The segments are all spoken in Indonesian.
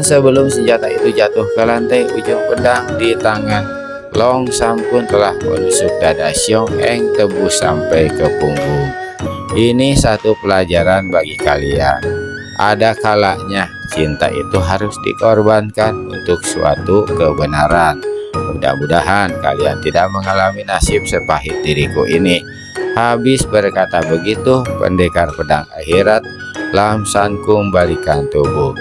Sebelum senjata itu jatuh ke lantai, ujung pedang di tangan Long Sam pun telah menusuk dada Xiong Eng tembus sampai ke punggung. Ini satu pelajaran bagi kalian. Ada kalanya cinta itu harus dikorbankan untuk suatu kebenaran. Mudah-mudahan kalian tidak mengalami nasib sepahit diriku ini. Habis berkata begitu, pendekar pedang akhirat Lam San kembalikan tubuh.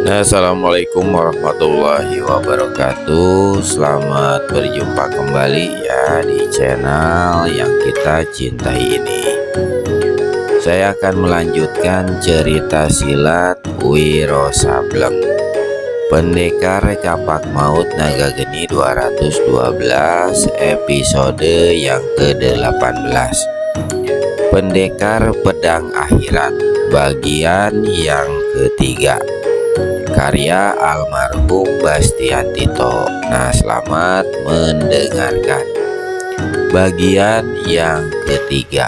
Assalamualaikum warahmatullahi wabarakatuh. Selamat berjumpa kembali ya di channel yang kita cintai ini. Saya akan melanjutkan cerita silat Wiro Sableng, Pendekar Capak Maut Naga Geni 212, episode yang ke-18, Pendekar Pedang Akhirat, bagian yang ketiga, karya almarhum Bastian Tito. Nah, selamat mendengarkan bagian yang ketiga.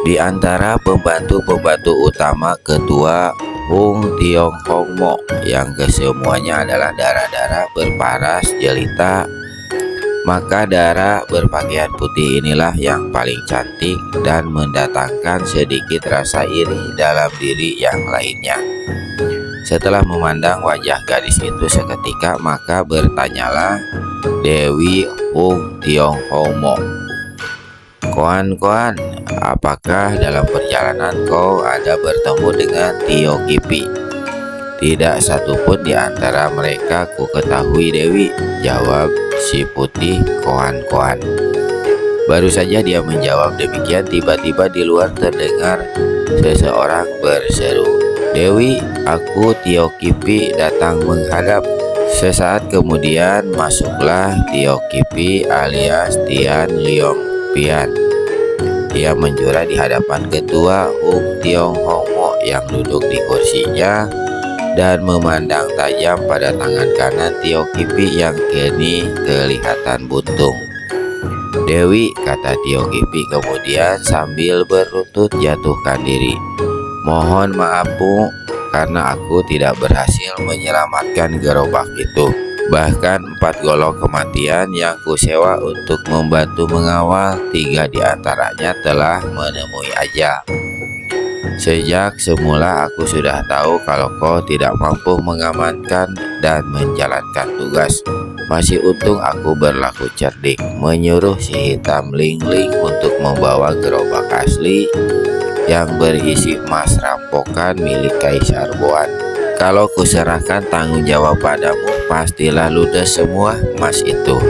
Di antara pembantu-pembantu utama ketua Hung Tiong Hong Mo yang kesemuanya adalah darah-darah berparas jelita, maka darah berpakaian putih inilah yang paling cantik dan mendatangkan sedikit rasa iri dalam diri yang lainnya. Setelah memandang wajah gadis itu seketika, maka bertanyalah Dewi Hung Tiong Hong Mo, "Koan, apakah dalam perjalanan kau ada bertemu dengan Tio Kipi?" "Tidak satupun di antara mereka ku ketahui, Dewi," jawab si putih Koan. Baru saja dia menjawab demikian, tiba-tiba di luar terdengar seseorang berseru, "Dewi, aku Tio Kipi datang menghadap." Sesaat kemudian masuklah Tio Kipi alias Tian Leong Pian. Ia menjura di hadapan ketua Hung Tiong Hong Mo yang duduk di kursinya dan memandang tajam pada tangan kanan Tio Kipi yang kini kelihatan buntung. "Dewi," kata Tio Kipi kemudian sambil berlutut jatuhkan diri, "Mohon maaf, Bu, karena aku tidak berhasil menyelamatkan gerobak itu. Bahkan 4 golok kematian yang kusewa untuk membantu mengawal, 3 diantaranya telah menemui ajal. Sejak semula aku sudah tahu kalau kau tidak mampu mengamankan dan menjalankan tugas. Masih untung aku berlaku cerdik, menyuruh si hitam Ling Ling untuk membawa gerobak asli yang berisi emas rampokan milik Kaisar Boan. Kalau kuserahkan tanggung jawab padamu, pastilah ludes semua emas itu."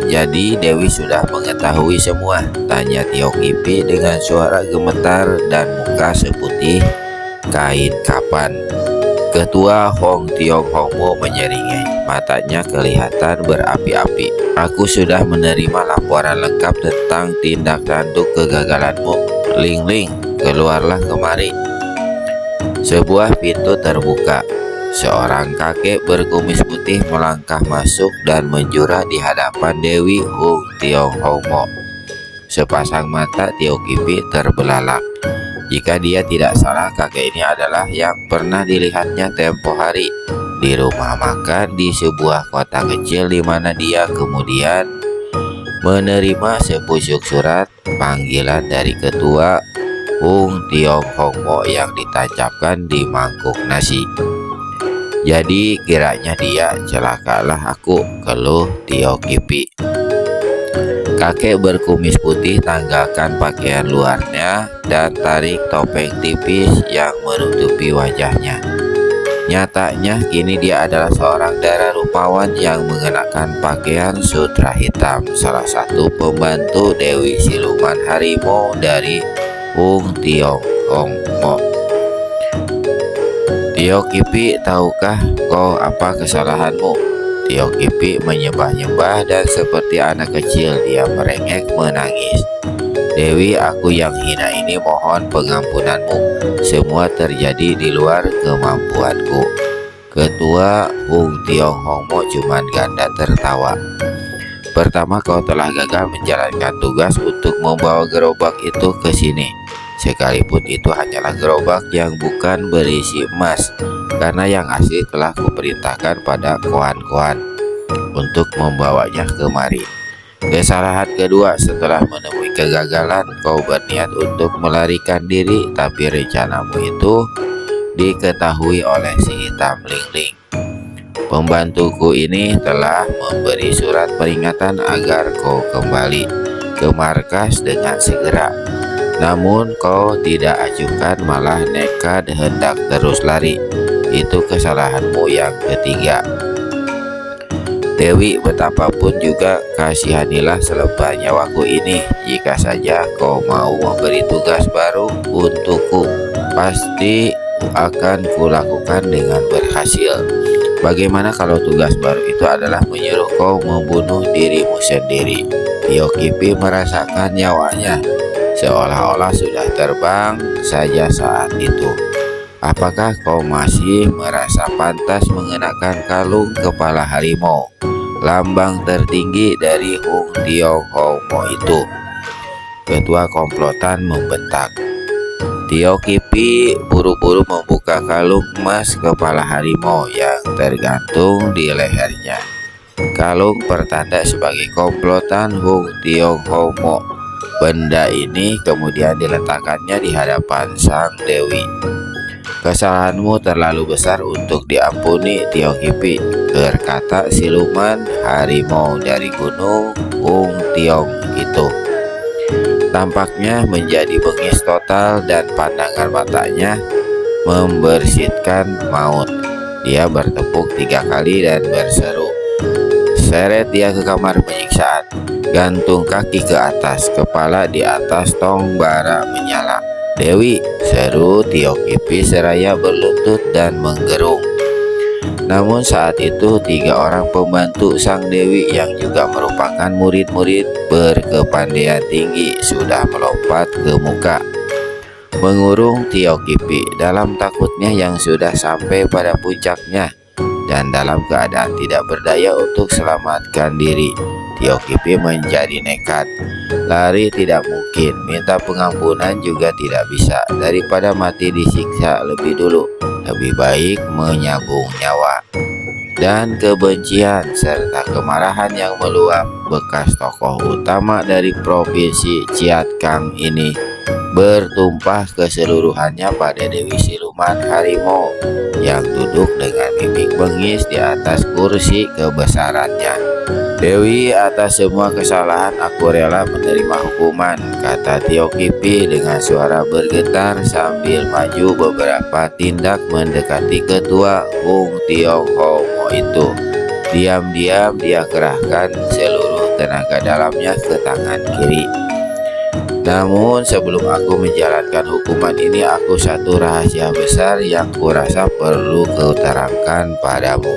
Jadi Dewi sudah mengetahui semua?" tanya Tio Kipi dengan suara gemetar dan muka seputih kain kapan. Ketua Hung Tiong Hong Mo menyeringai, matanya kelihatan berapi-api. "Aku sudah menerima laporan lengkap tentang tindak tanduk kegagalanmu. Ling Ling, keluarlah kemari." Sebuah pintu terbuka. Seorang kakek berkumis putih melangkah masuk dan menjura di hadapan Dewi Hung Tiong Hong Mo. Sepasang mata Tio Kipi terbelalak. Jika dia tidak salah, kakek ini adalah yang pernah dilihatnya tempo hari di rumah makan di sebuah kota kecil, di mana dia kemudian menerima sepucuk surat panggilan dari ketua Hung Tiong Hong Mo yang ditancapkan di mangkuk nasi. "Jadi kiranya dia, celakalah aku," keluh Tio Kipi. Kakek berkumis putih tanggalkan pakaian luarnya dan tarik topeng tipis yang menutupi wajahnya. Nyatanya kini dia adalah seorang darah rupawan yang mengenakan pakaian sutra hitam, salah satu pembantu Dewi Siluman Harimau dari Hung Tiong Hong Mo. "Tio Kipi, tahukah kau apa kesalahanmu?" Tio Kipi menyembah-nyembah dan seperti anak kecil dia merengek menangis. "Dewi, aku yang hina ini mohon pengampunanmu. Semua terjadi di luar kemampuanku." Ketua Hung Tiong Hong Mo cuman ganda tertawa. "Pertama, kau telah gagal menjalankan tugas untuk membawa gerobak itu ke sini. sekalipun itu hanyalah gerobak yang bukan berisi emas, karena yang asli telah kuperintahkan pada koan-koan untuk membawanya kemari. Kesalahan kedua, setelah menemui kegagalan, kau berniat untuk melarikan diri, tapi rencanamu itu diketahui oleh si hitam lingling. Pembantuku ini telah memberi surat peringatan agar kau kembali ke markas dengan segera. Namun kau tidak acuhkan, malah nekat hendak terus lari. Itu kesalahanmu yang ketiga. Dewi, betapapun juga kasihanilah selembar nyawaku ini. Jika saja kau mau memberi tugas baru untukku, pasti akan kulakukan dengan berhasil. Bagaimana kalau tugas baru itu adalah menyuruh kau membunuh dirimu sendiri? Tio Kipi merasakan nyawanya seolah-olah sudah terbang saja saat itu. Apakah kau masih merasa pantas mengenakan kalung kepala harimau, lambang tertinggi dari Hung Tionghomo itu? Ketua komplotan membentak. Tio Kipi buru-buru membuka kalung emas kepala harimau yang tergantung di lehernya. Kalung pertanda sebagai komplotan Hung Tionghomo. Benda ini kemudian diletakkannya di hadapan sang dewi. Kesalahanmu terlalu besar untuk diampuni, Tio Kipi, berkata siluman harimau dari gunung Hung Tiong itu. Tampaknya menjadi bengis total dan pandangan matanya membersihkan maut. Dia bertepuk 3 kali dan berseru. Seret dia ke kamar penyiksaan. Gantung kaki ke atas, kepala di atas tong bara menyala. Dewi, seru Tio Kipi seraya berlutut dan menggerung. Namun saat itu 3 orang pembantu sang dewi yang juga merupakan murid-murid berkepandaian tinggi sudah melompat ke muka, mengurung Tio Kipi dalam takutnya yang sudah sampai pada puncaknya. Dan dalam keadaan tidak berdaya untuk selamatkan diri, Tio Kipi menjadi nekat. Lari tidak mungkin, minta pengampunan juga tidak bisa. Daripada mati disiksa lebih dulu, lebih baik menyambung nyawa. Dan kebencian serta kemarahan yang meluap bekas tokoh utama dari provinsi Ciat Kang ini bertumpah keseluruhannya pada Dewi Siluman Harimau yang duduk dengan mimik bengis di atas kursi kebesarannya. Dewi, atas semua kesalahan aku rela menerima hukuman, kata Tio Kipi dengan suara bergetar sambil maju beberapa tindak mendekati ketua Hung Tionghomo itu. Diam-diam dia kerahkan seluruh tenaga dalamnya ke tangan kiri. Namun sebelum aku menjalankan hukuman ini, aku satu rahasia besar yang kurasa perlu kuterangkan padamu.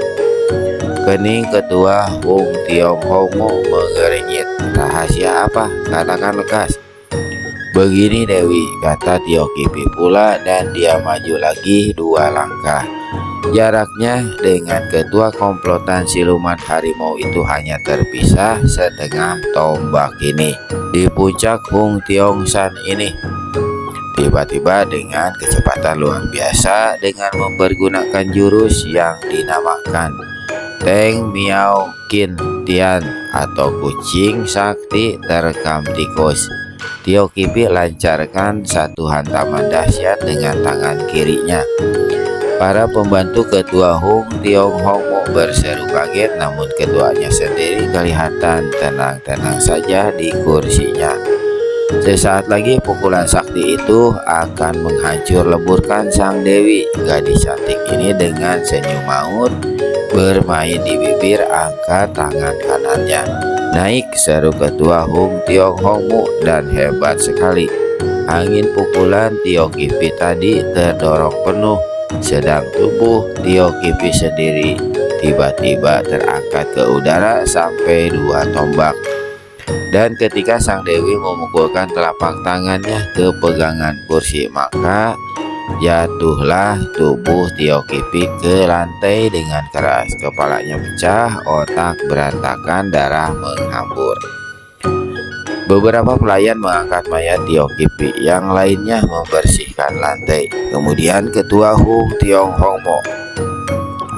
Kening ketua Hung Tionghomo mengernyit. Rahasia apa? Katakan lekas. Begini Dewi, kata Tio Kipi pula, dan dia maju lagi 2 langkah. Jaraknya dengan ketua komplotan siluman harimau itu hanya terpisah setengah tombak ini. Di puncak Hung Tiongsan ini, tiba-tiba dengan kecepatan luar biasa, dengan mempergunakan jurus yang dinamakan Teng Miao Kin Tian atau kucing sakti terekam tikus, Tio Kipi lancarkan satu hantaman dahsyat dengan tangan kirinya. Para pembantu ketua Hung Tionghomo berseru kaget, namun ketuanya sendiri kelihatan tenang-tenang saja di kursinya. Sesaat lagi pukulan sakti itu akan menghancur leburkan sang dewi. Gadis cantik ini dengan senyum maut bermain di bibir angkat tangan kanannya. Naik, seru ketua Hung Tionghomo, dan hebat sekali. Angin pukulan Tio Kipi tadi terdorong penuh, sedang tubuh Tio Kipi sendiri tiba-tiba terangkat ke udara sampai 2 tombak. Dan ketika sang dewi memukulkan telapak tangannya ke pegangan kursi, maka jatuhlah tubuh Tio Kipi ke lantai dengan keras. Kepalanya pecah, otak berantakan, darah menghambur. Beberapa pelayan mengangkat mayat Tiokipi, yang lainnya membersihkan lantai. Kemudian ketua Hung Tionghomo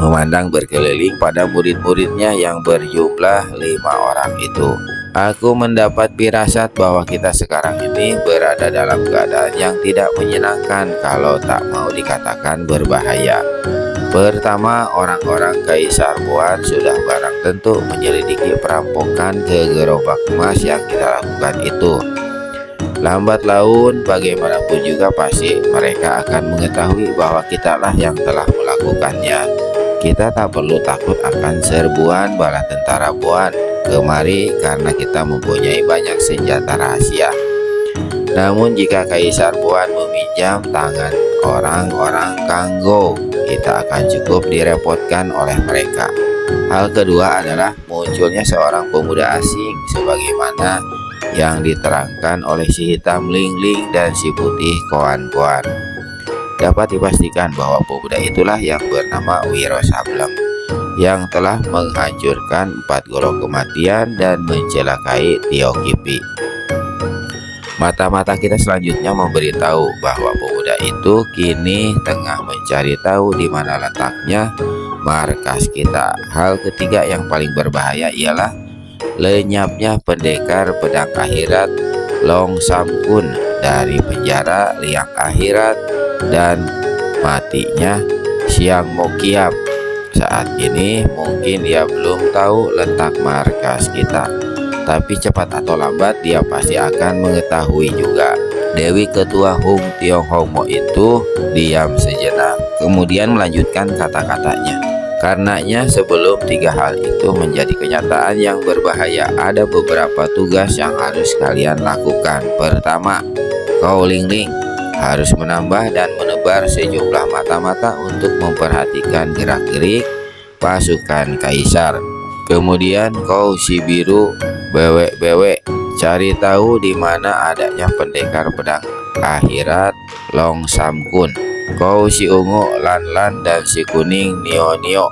memandang berkeliling pada murid-muridnya yang berjumlah 5 orang itu. Aku mendapat firasat bahwa kita sekarang ini berada dalam keadaan yang tidak menyenangkan, kalau tak mau dikatakan berbahaya. Pertama, orang-orang Kaisar Boan sudah barang tentu menyelidiki perampokan ke gerobak emas yang kita lakukan itu. Lambat laun, bagaimanapun juga pasti mereka akan mengetahui bahwa kitalah yang telah melakukannya. Kita tak perlu takut akan serbuan bala tentara Boan kemari karena kita mempunyai banyak senjata rahasia. Namun jika Kaisar Boan meminjam tangan orang-orang Kanggo, kita akan cukup direpotkan oleh mereka. Hal kedua adalah munculnya seorang pemuda asing sebagaimana yang diterangkan oleh si hitam Ling Ling dan si putih Koan Koan. Dapat dipastikan bahwa pemuda itulah yang bernama Wiro Sableng, yang telah menghancurkan 4 goro kematian dan mencelakai Tiokipi. Mata-mata kita selanjutnya memberitahu bahwa pemuda itu kini tengah mencari tahu di mana letaknya markas kita. Hal ketiga yang paling berbahaya ialah lenyapnya pendekar pedang akhirat Long Sam Kun dari penjara liang akhirat dan matinya Siang Mokiam. Saat ini mungkin dia belum tahu letak markas kita, tapi cepat atau lambat dia pasti akan mengetahui juga. Dewi ketua Hung Tionghomo itu diam sejenak, kemudian melanjutkan kata-katanya. Karenanya sebelum 3 hal itu menjadi kenyataan yang berbahaya, ada beberapa tugas yang harus kalian lakukan. Pertama, kau Ling Ling harus menambah dan menebar sejumlah mata-mata untuk memperhatikan gerak-gerik pasukan Kaisar. Kemudian kau si biru bewek-bewek cari tahu di mana adanya pendekar pedang akhirat Long Sam Kun. Kau si ungu Lan Lan dan si kuning Nio Nio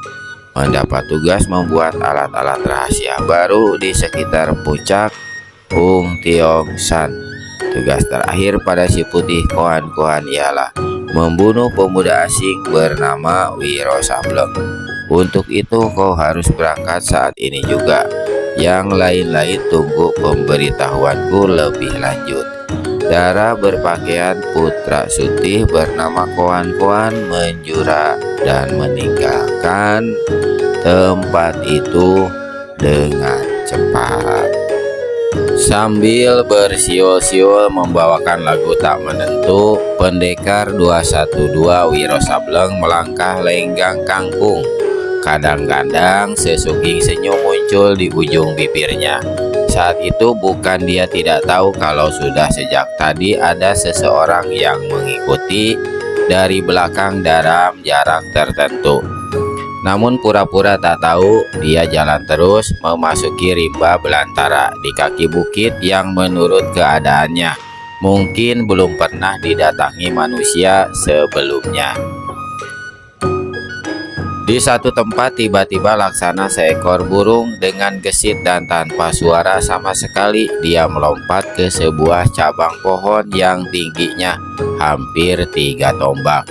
mendapat tugas membuat alat-alat rahasia baru di sekitar puncak Hung Tiong San. Tugas terakhir pada si putih Koan Koan ialah membunuh pemuda asing bernama Wiro Sableng. Untuk itu kau harus berangkat saat ini juga. Yang lain-lain tunggu pemberitahuanku lebih lanjut. Dara berpakaian putra sutih bernama Koan Koan menjura dan meninggalkan tempat itu dengan cepat. Sambil bersiul-siul membawakan lagu tak menentu, pendekar 212 Wiro Sableng melangkah lenggang kangkung. Kadang-kadang sesuging senyum muncul di ujung bibirnya. Saat itu bukan dia tidak tahu kalau sudah sejak tadi ada seseorang yang mengikuti dari belakang dalam jarak tertentu. Namun pura-pura tak tahu, dia jalan terus memasuki rimba belantara di kaki bukit yang menurut keadaannya mungkin belum pernah didatangi manusia sebelumnya. Di satu tempat tiba-tiba laksana seekor burung dengan gesit dan tanpa suara sama sekali dia melompat ke sebuah cabang pohon yang tingginya hampir 3 tombak.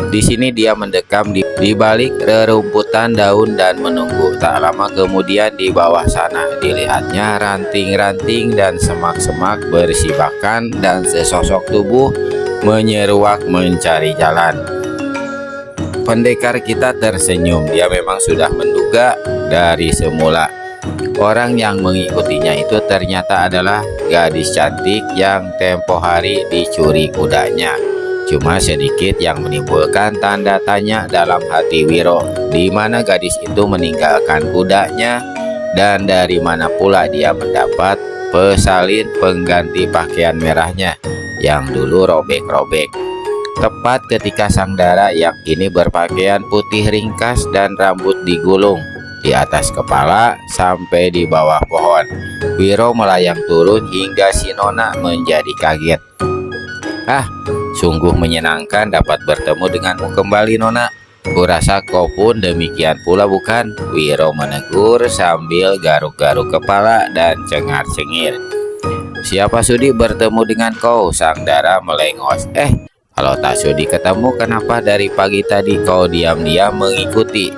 Di sini dia mendekam di balik rerumputan daun dan menunggu. Tak lama kemudian di bawah sana dilihatnya ranting-ranting dan semak-semak bersibakan dan sesosok tubuh menyeruak mencari jalan. Pendekar kita tersenyum. Dia memang sudah menduga dari semula. Orang yang mengikutinya itu ternyata adalah gadis cantik yang tempo hari dicuri kudanya. Cuma sedikit yang menimbulkan tanda tanya dalam hati Wiro, di mana gadis itu meninggalkan kudanya dan dari mana pula dia mendapat pesalin pengganti pakaian merahnya yang dulu robek-robek. Tepat ketika sang Dara yang kini berpakaian putih ringkas dan rambut digulung di atas kepala sampai di bawah pohon, Wiro melayang turun hingga si Nona menjadi kaget. "Ah, sungguh menyenangkan dapat bertemu denganmu kembali, Nona. Kurasa kau pun demikian pula bukan?" Wiro menegur sambil garuk-garuk kepala dan cengar-cengir. siapa sudi bertemu dengan kau?" Sang dara melengos. Kalau tak sudi ketemu, kenapa dari pagi tadi kau diam-diam mengikuti?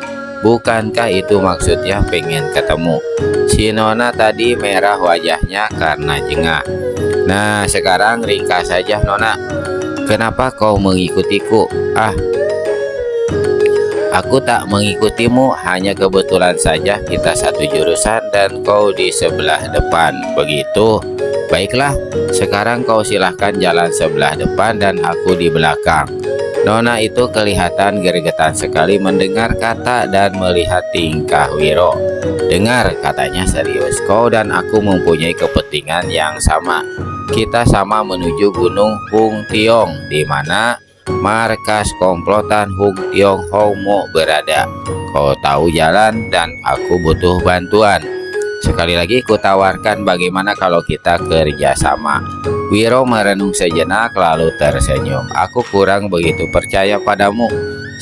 Bukankah itu maksudnya pengen ketemu?" Si nona tadi merah wajahnya karena jengah. "Nah, sekarang ringkas saja, Nona. Kenapa kau mengikutiku?" Aku tak mengikutimu, hanya kebetulan saja kita satu jurusan dan kau di sebelah depan. Begitu? Baiklah, sekarang kau silahkan jalan sebelah depan dan aku di belakang." Nona itu kelihatan gregetan sekali mendengar kata dan melihat tingkah Wiro. "Dengar," katanya serius, "kau dan aku mempunyai kepentingan yang sama. Kita sama menuju Gunung Hung Tiong, di mana markas komplotan Hung Tiong Homo berada. Kau tahu jalan dan aku butuh bantuan. Sekali lagi kutawarkan, bagaimana kalau kita kerjasama?" Wiro merenung sejenak lalu tersenyum. "Aku kurang begitu percaya padamu.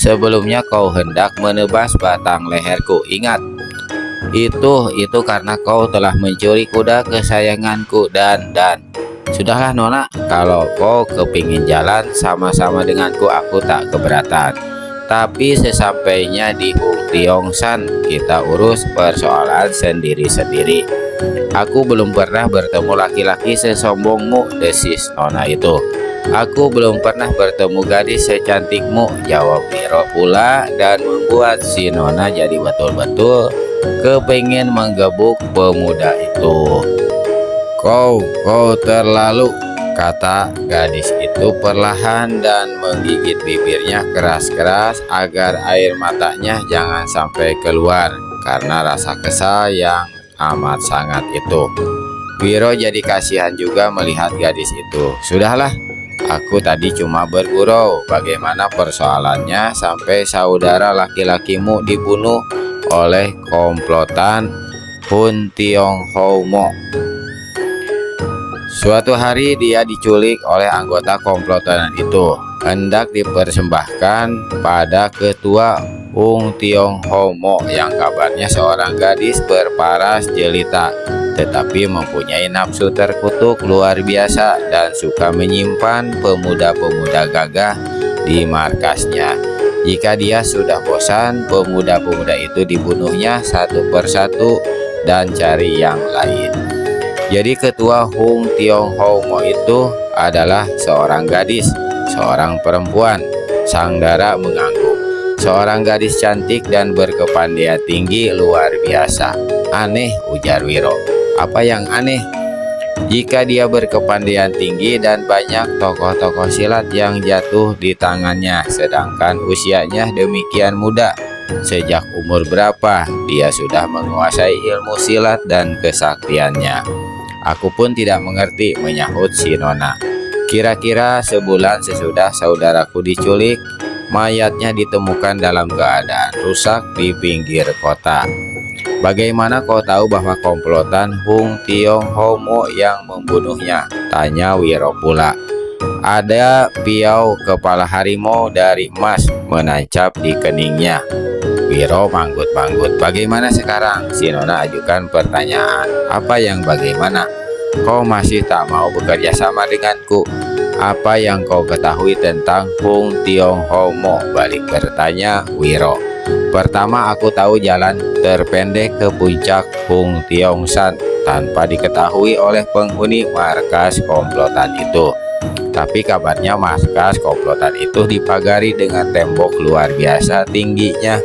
Sebelumnya kau hendak menebas batang leherku. Ingat, itu karena kau telah mencuri kuda kesayanganku dan Sudahlah Nona, kalau kau kepingin jalan sama-sama denganku, aku tak keberatan. Tapi sesampainya di Hung Tiong San, kita urus persoalan sendiri-sendiri. Aku belum pernah bertemu laki-laki sesombongmu," desis Nona itu. "Aku belum pernah bertemu gadis secantikmu," jawab Wiro pula, dan membuat si Nona jadi betul-betul kepingin menggebuk pemuda itu. Kau terlalu," kata gadis itu perlahan dan menggigit bibirnya keras-keras agar air matanya jangan sampai keluar karena rasa kesal yang amat sangat itu. Wiro jadi kasihan juga melihat gadis itu. "Sudahlah, aku tadi cuma bergurau. Bagaimana persoalannya sampai saudara laki-lakimu dibunuh oleh komplotan Hung Tiong Homo? Suatu hari dia diculik oleh anggota komplotan itu, hendak dipersembahkan pada ketua Hung Tiong Homo yang kabarnya seorang gadis berparas jelita, tetapi mempunyai nafsu terkutuk luar biasa dan suka menyimpan pemuda-pemuda gagah di markasnya. Jika dia sudah bosan, pemuda-pemuda itu dibunuhnya satu persatu dan cari yang lain. Jadi ketua Hung Tiong Homo itu adalah seorang gadis, seorang perempuan. Sang dara mengangguk. "Seorang gadis cantik dan berkepandaian tinggi luar biasa." "Aneh," ujar Wiro. "Apa yang aneh?" "Jika dia berkepandaian tinggi dan banyak tokoh-tokoh silat yang jatuh di tangannya, sedangkan usianya demikian muda. Sejak umur berapa dia sudah menguasai ilmu silat dan kesaktiannya?" "Aku pun tidak mengerti," menyahut si Nona. "Kira-kira sebulan sesudah saudaraku diculik, mayatnya ditemukan dalam keadaan rusak di pinggir kota. Bagaimana kau tahu bahwa komplotan Hung Tiong Homo yang membunuhnya?" tanya Wiro pula. "Ada piau kepala harimau dari emas menancap di keningnya." Wiro manggut-manggut. "Bagaimana sekarang?" si Nona ajukan pertanyaan. "Apa yang bagaimana? Kau masih tak mau bekerja sama denganku? Apa yang kau ketahui tentang Hung Tiong Homo?" balik bertanya Wiro. "Pertama, aku tahu jalan terpendek ke puncak Hung Tiong San tanpa diketahui oleh penghuni markas komplotan itu. Tapi kabarnya markas komplotan itu dipagari dengan tembok luar biasa tingginya,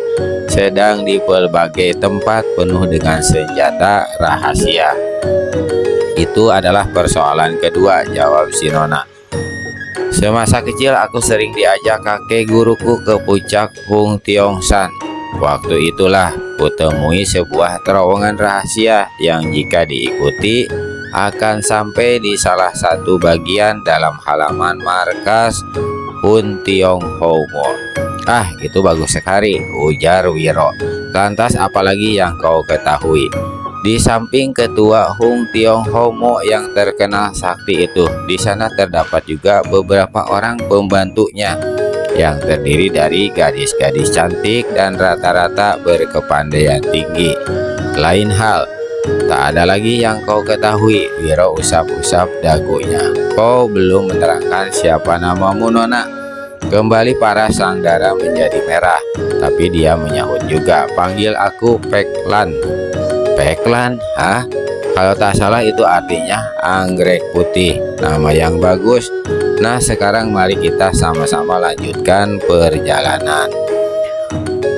sedang di berbagai tempat penuh dengan senjata rahasia." "Itu adalah persoalan kedua," jawab si Nona. "Semasa kecil aku sering diajak kakek guruku ke puncak Hung Tiong San. Waktu itulah kutemui sebuah terowongan rahasia yang jika diikuti akan sampai di salah satu bagian dalam halaman markas Hung Tiong Homo." Itu bagus sekali," ujar Wiro. "Lantas apalagi yang kau ketahui?" "Di samping ketua Hung Tiong Homo yang terkenal sakti itu, di sana terdapat juga beberapa orang pembantunya yang terdiri dari gadis-gadis cantik dan rata-rata berkepandaian tinggi. Lain hal, Tak ada lagi yang kau ketahui. Wiro usap-usap dagunya. Kau belum menerangkan siapa namamu, Nona. Kembali para Sanggara menjadi merah. Tapi dia menyahut juga. Panggil aku Peklan. Peklan? Hah? Kalau tak salah itu artinya anggrek putih. Nama yang bagus. Nah, sekarang mari kita sama-sama lanjutkan perjalanan.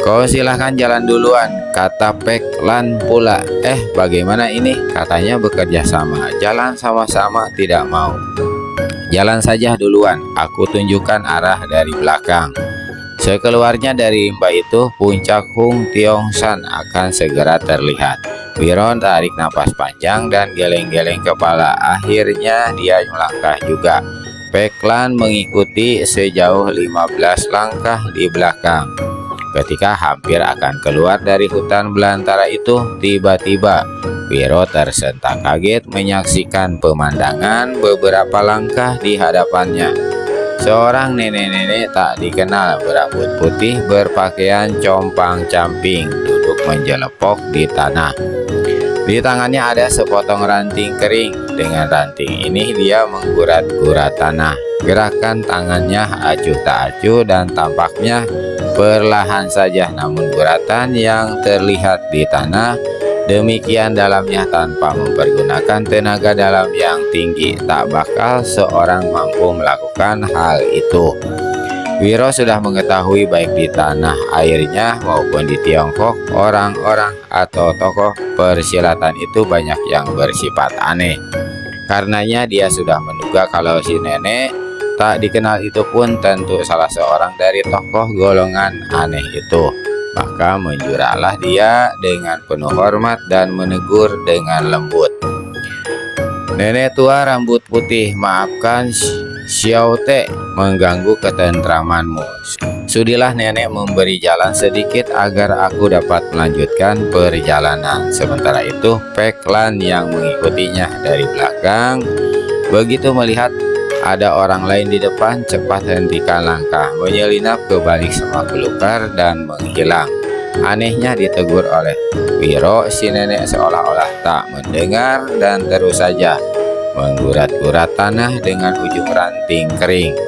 Kau silahkan jalan duluan, kata Peklan pula. Bagaimana ini? Katanya bekerja sama. Jalan sama-sama tidak mau. Jalan saja duluan, aku tunjukkan arah dari belakang. Sekeluarnya dari rimba itu, puncak Hung Tiongsan akan segera terlihat. Wiro tarik napas panjang dan geleng-geleng kepala. Akhirnya dia melangkah juga. Peklan mengikuti sejauh 15 langkah di belakang. Ketika hampir akan keluar dari hutan belantara itu, tiba-tiba Wiro tersentak kaget menyaksikan pemandangan beberapa langkah di hadapannya. Seorang nenek-nenek tak dikenal berambut putih berpakaian compang-camping duduk menjelepok di tanah. Di tangannya ada sepotong ranting kering. Dengan ranting ini dia menggurat-gurat tanah. Gerakan tangannya acuh tak acuh dan tampaknya perlahan saja, namun guratan yang terlihat di tanah demikian dalamnya tanpa mempergunakan tenaga dalam yang tinggi. Tak bakal seorang mampu melakukan hal itu. Wiro sudah mengetahui baik di tanah airnya maupun di Tiongkok, orang-orang atau tokoh persilatan itu banyak yang bersifat aneh. Karenanya dia sudah menduga kalau si nenek tak dikenal itu pun tentu salah seorang dari tokoh golongan aneh itu. Maka menjuralah dia dengan penuh hormat dan menegur dengan lembut. Nenek tua rambut putih, maafkan Xiao Te mengganggu ketentramanmu. Sudilah nenek memberi jalan sedikit agar aku dapat melanjutkan perjalanan. Sementara itu Peklan yang mengikutinya dari belakang begitu melihat ada orang lain di depan, cepat hentikan langkah, menyelinap ke balik semak belukar dan menghilang. Anehnya ditegur oleh Wiro, si nenek seolah-olah tak mendengar dan terus saja menggurat-gurat tanah dengan ujung ranting kering.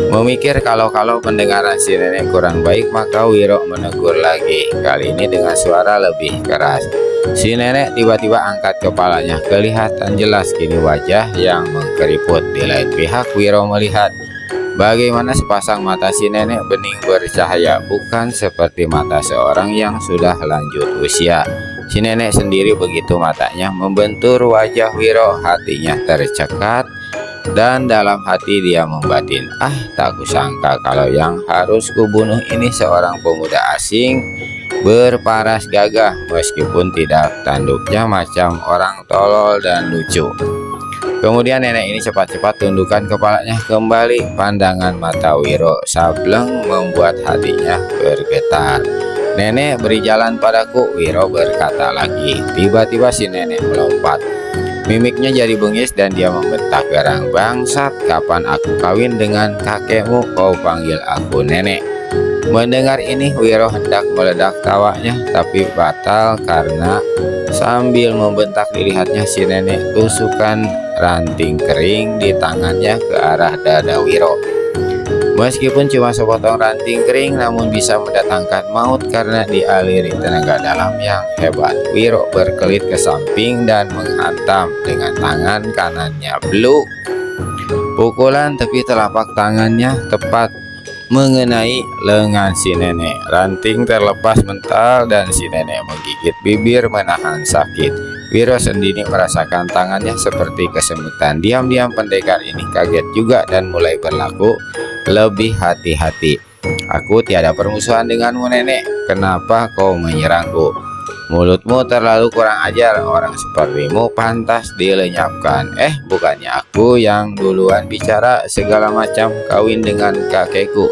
Memikir kalau pendengaran si nenek kurang baik, maka Wiro menegur lagi, kali ini dengan suara lebih keras. Si nenek tiba-tiba angkat kepalanya. Kelihatan jelas kini wajah yang mengkeriput. Di lain pihak Wiro melihat bagaimana sepasang mata si nenek bening bercahaya, bukan seperti mata seorang yang sudah lanjut usia. Si nenek sendiri begitu matanya membentur wajah Wiro. Hatinya tercekat dan dalam hati dia membatin, tak kusangka kalau yang harus kubunuh ini seorang pemuda asing berparas gagah, meskipun tidak tanduknya macam orang tolol dan lucu. Kemudian nenek ini cepat-cepat tundukkan kepalanya kembali. Pandangan mata Wiro sableng membuat hatinya bergetar. Nenek, beri jalan padaku, Wiro berkata lagi. Tiba-tiba si nenek melompat. Mimiknya jadi bengis dan dia membentak garang, bangsat, kapan aku kawin dengan kakekmu, kau panggil aku nenek. Mendengar ini Wiro hendak meledak tawanya, tapi batal karena sambil membentak dilihatnya si nenek tusukan ranting kering di tangannya ke arah dada Wiro. Meskipun cuma sepotong ranting kering, namun bisa mendatangkan maut karena dialiri tenaga dalam yang hebat. Wiro berkelit ke samping dan menghantam dengan tangan kanannya. Bluk! Pukulan tepi telapak tangannya tepat mengenai lengan si nenek. Ranting terlepas mental dan si nenek menggigit bibir menahan sakit. Wiro sendiri merasakan tangannya seperti kesemutan. Diam-diam pendekar ini kaget juga dan mulai berlaku lebih hati-hati. Aku tiada permusuhan denganmu, nenek. Kenapa kau menyerangku? Mulutmu terlalu kurang ajar, orang sepertimu pantas dilenyapkan. Bukannya aku yang duluan bicara segala macam kawin dengan kakekku.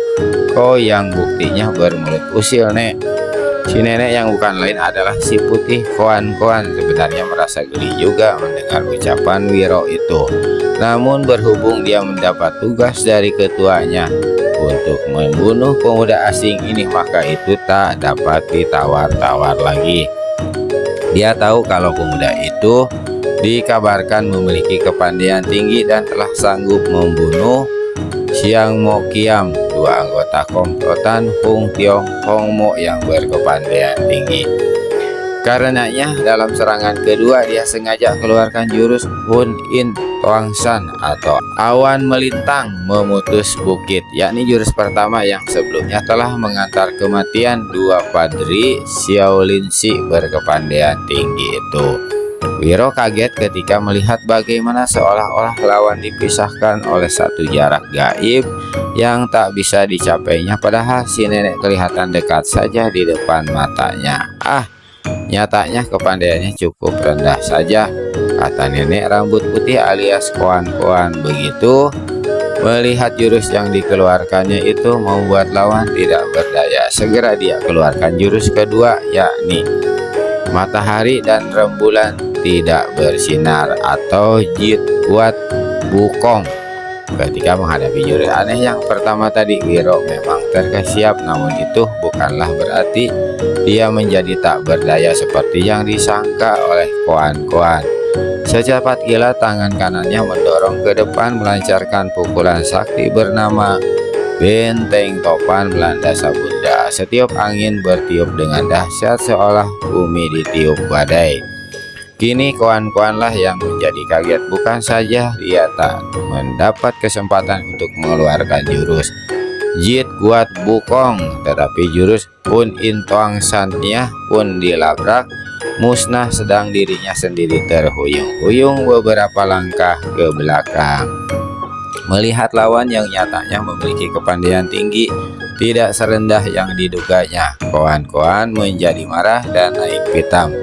Kau yang buktinya bermulut usil, nek. Si nenek yang bukan lain adalah si putih Koan-Koan. Sebenarnya merasa geli juga mendengar ucapan Wiro itu. Namun berhubung dia mendapat tugas dari ketuanya untuk membunuh pemuda asing ini, maka itu tak dapat ditawar-tawar lagi. Dia tahu kalau pemuda itu dikabarkan memiliki kepandaian tinggi dan telah sanggup membunuh Siang Mo Kiam, dua anggota komplotan Hung Tiong Hong Mo yang berkepandaian tinggi. Karenanya dalam serangan kedua dia sengaja keluarkan jurus Hun In Toang San atau awan melintang memutus bukit, yakni jurus pertama yang sebelumnya telah mengantar kematian dua padri Shaolin Si berkepandaian tinggi itu. Wiro kaget ketika melihat bagaimana seolah-olah lawan dipisahkan oleh satu jarak gaib yang tak bisa dicapainya, padahal si nenek kelihatan dekat saja di depan matanya. Nyatanya kepandaiannya cukup rendah saja, kata nenek rambut putih alias Koan-Koan. Begitu melihat jurus yang dikeluarkannya itu membuat lawan tidak berdaya. Segera dia keluarkan jurus kedua, yakni matahari dan rembulan tidak bersinar atau Jit Kuat Bukong. Ketika menghadapi jurus aneh yang pertama tadi, Wiro memang terkesiap, namun itu bukanlah berarti dia menjadi tak berdaya seperti yang disangka oleh Koan-Koan. Secepat kilat tangan kanannya mendorong ke depan melancarkan pukulan sakti bernama Benteng Topan Belanda Sabunda. Setiap angin bertiup dengan dahsyat seolah bumi ditiup badai. Kini Koan-Koanlah yang menjadi kaget. Bukan saja dia tak mendapat kesempatan untuk mengeluarkan jurus Jit Kuat Bukong, tetapi jurus Hun In Toang San-nya pun dilabrak musnah, sedang dirinya sendiri terhuyung-huyung beberapa langkah ke belakang. Melihat lawan yang nyatanya memiliki kepandaian tinggi tidak serendah yang diduganya, Koan-Koan menjadi marah dan naik pitam.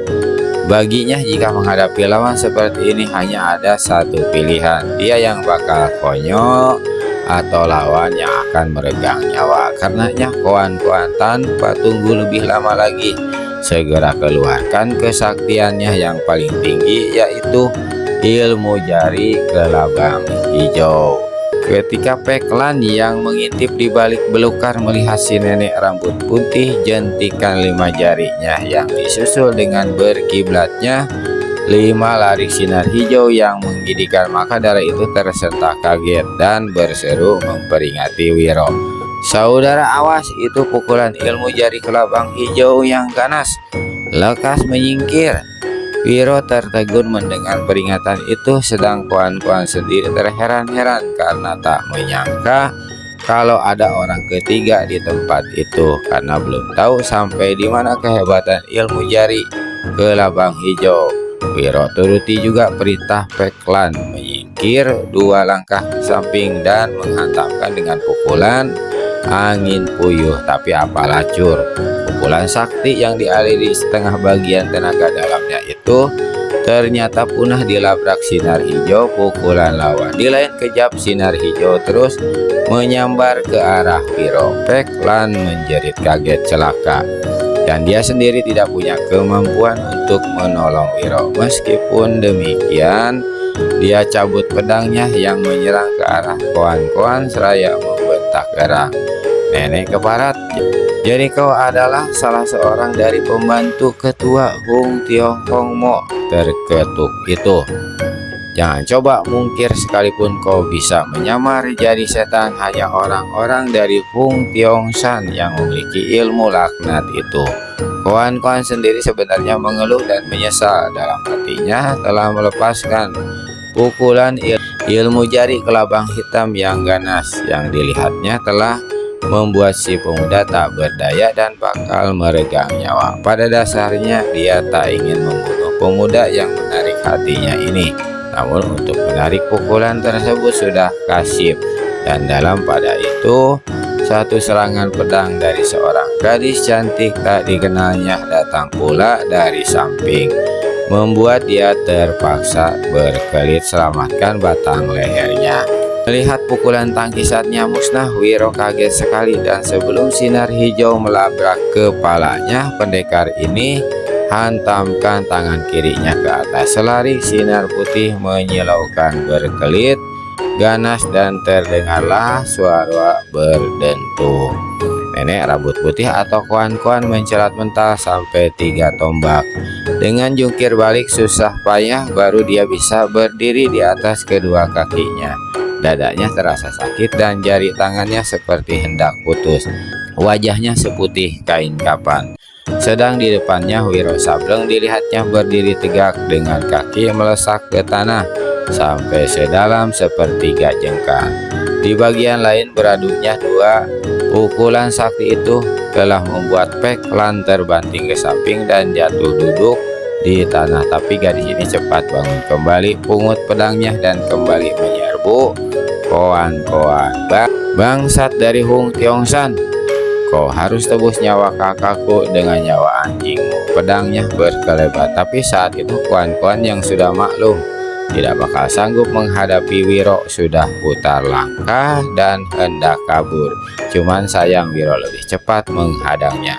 Baginya jika menghadapi lawan seperti ini hanya ada satu pilihan, dia yang bakal konyol atau lawan yang akan meregang nyawa. Karenanya Koan-Koan tanpa tunggu lebih lama lagi segera keluarkan kesaktiannya yang paling tinggi, yaitu ilmu jari kelabang hijau. Ketika Peklan yang mengintip di balik belukar melihat si nenek rambut putih jentikan 5 jarinya yang disusul dengan berkiblatnya 5 larik sinar hijau yang menggigitkan, maka darah itu tersentak kaget dan berseru memperingati Wiro. Saudara, awas, itu pukulan ilmu jari kelabang hijau yang ganas, lekas menyingkir. Wiro tertegun mendengar peringatan itu, sedang Koan-Koan sendiri terheran-heran karena tak menyangka kalau ada orang ketiga di tempat itu, karena belum tahu sampai di mana kehebatan ilmu jari kelabang hijau. Wiro turuti juga perintah Peklan, menyingkir 2 langkah ke samping dan menghantamkan dengan pukulan angin puyuh. Tapi apalah cur, pukulan sakti yang dialiri setengah bagian tenaga dalamnya itu ternyata punah dilabrak sinar hijau pukulan lawan. Di lain kejap sinar hijau terus menyambar ke arah Wiro. Peklan menjerit kaget celaka, dan dia sendiri tidak punya kemampuan untuk menolong Wiro. Meskipun demikian, dia cabut pedangnya yang menyerang ke arah Koan-Koan seraya membentak garang, "Nenek keparat, jadi kau adalah salah seorang dari pembantu ketua Hung Tiong Hong Mo terketuk itu. Jangan coba mungkir, sekalipun kau bisa menyamar jadi setan, hanya orang-orang dari Hung Tiong San yang memiliki ilmu laknat itu." Koan-Koan sendiri sebenarnya mengeluh dan menyesal. Dalam hatinya telah melepaskan pukulan ilmu jari kelabang hitam yang ganas yang dilihatnya telah membuat si pemuda tak berdaya dan bakal meregang nyawa. Pada dasarnya dia tak ingin membunuh pemuda yang menarik hatinya ini, namun untuk menarik pukulan tersebut sudah kasib. Dan dalam pada itu, satu serangan pedang dari seorang gadis cantik tak dikenalnya datang pula dari samping, membuat dia terpaksa berkelit selamatkan batang lehernya. Melihat pukulan tangkisannya musnah, Wiro kaget sekali, dan sebelum sinar hijau melabrak kepalanya, pendekar ini hantamkan tangan kirinya ke atas. Selari sinar putih menyilaukan berkelit ganas dan terdengarlah suara berdentum. Nenek rambut putih atau Koan-Koan mencelat mental sampai 3 tombak. Dengan jungkir balik susah payah baru dia bisa berdiri di atas kedua kakinya. Dadanya terasa sakit dan jari tangannya seperti hendak putus. Wajahnya seputih kain kapan. Sedang di depannya Wiro Sableng dilihatnya berdiri tegak dengan kaki melesak ke tanah sampai sedalam sepertiga jengkal. Di bagian lain beraduknya dua pukulan sakti itu telah membuat Peklan terbanting ke samping dan jatuh duduk di tanah. Tapi gadis ini cepat bangun kembali, pungut pedangnya dan kembali menyerbu koan-koan. Bangsat dari Hung Tiongsan, kau harus tebus nyawa kakakku dengan nyawa anjingmu. Pedangnya berkelebat, tapi saat itu koan-koan yang sudah maklum tidak bakal sanggup menghadapi Wiro sudah putar langkah dan hendak kabur. Cuman sayang Wiro lebih cepat menghadangnya.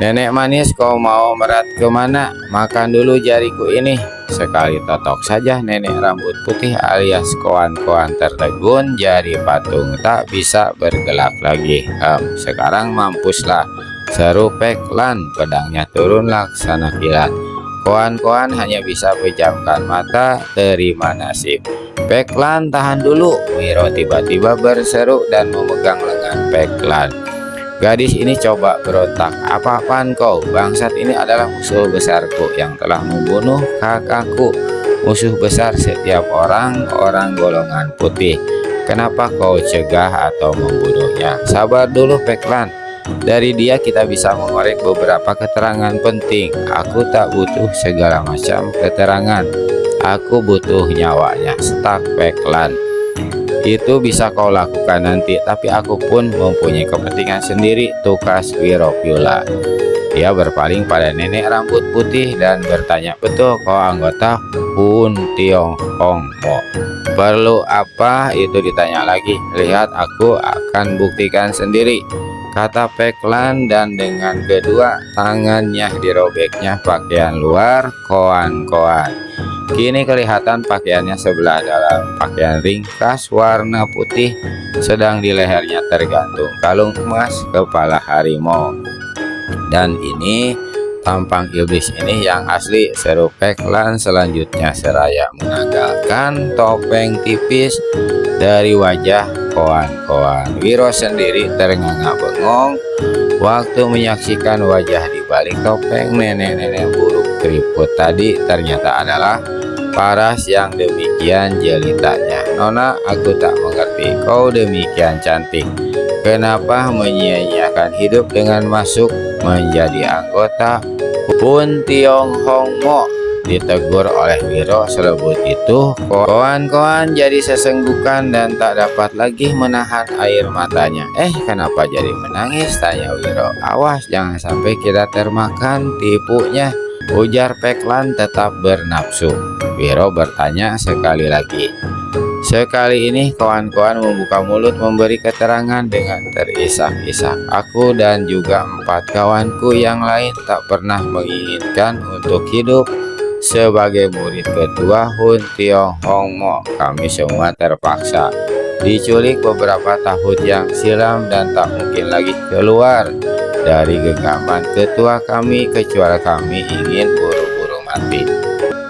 Nenek manis, kau mau merat kemana? Makan dulu jariku ini. Sekali totok saja nenek rambut putih alias koan-koan tertegun, jari patung tak bisa bergelak lagi. Sekarang mampuslah, seru Peklan. Pedangnya turun laksana kilat. Koan-koan hanya bisa pejamkan mata, terima nasib. Peklan, tahan dulu. Wiro tiba-tiba berseru dan memegang lengan Peklan. Gadis ini coba berontak. Apa-apaan kau? Bangsat ini adalah musuh besarku yang telah membunuh kakakku. Musuh besar setiap orang golongan putih. Kenapa kau cegah atau membunuhnya? Sabar dulu Peklan. Dari dia kita bisa mengorek beberapa keterangan penting. Aku tak butuh segala macam keterangan. Aku butuh nyawanya. Stuck Peklan. Itu bisa kau lakukan nanti, tapi aku pun mempunyai kepentingan sendiri, tukas Wiro pula. Dia berpaling pada nenek rambut putih dan bertanya, betul kau anggota Hun Tiong Hong Mo? Perlu apa itu ditanya lagi? Lihat, aku akan buktikan sendiri, kata Peklan, dan dengan kedua tangannya dirobeknya pakaian luar koan-koan. Kini kelihatan pakaiannya sebelah dalam, pakaian ringkas warna putih, sedang di lehernya tergantung kalung emas kepala harimau. Dan ini tampang iblis ini yang asli, seru Peklan selanjutnya seraya menanggalkan topeng tipis dari wajah koan-koan. Wiro sendiri ternganga bengong waktu menyaksikan wajah di balik topeng nenek-nenek buruk keriput tadi ternyata adalah paras yang demikian jelitanya. Nona, aku tak mengerti, kau demikian cantik, kenapa menyia-nyiakan hidup dengan masuk menjadi anggota Hun Tiong Hong Mo? Ditegur oleh Wiro selebut itu, koan-koan jadi sesenggukan dan tak dapat lagi menahan air matanya. Kenapa jadi menangis? Tanya Wiro. Awas jangan sampai kita termakan tipunya, ujar Peklan tetap bernafsu. Wiro bertanya sekali lagi. Sekali ini koan-koan membuka mulut memberi keterangan dengan terisak-isak. Aku dan juga 4 kawanku yang lain tak pernah menginginkan untuk hidup sebagai murid ketua Hun Tiong Hong Mo. Kami semua terpaksa diculik beberapa tahun yang silam dan tak mungkin lagi keluar dari genggaman ketua kami kecuali kami ingin buru-buru mati.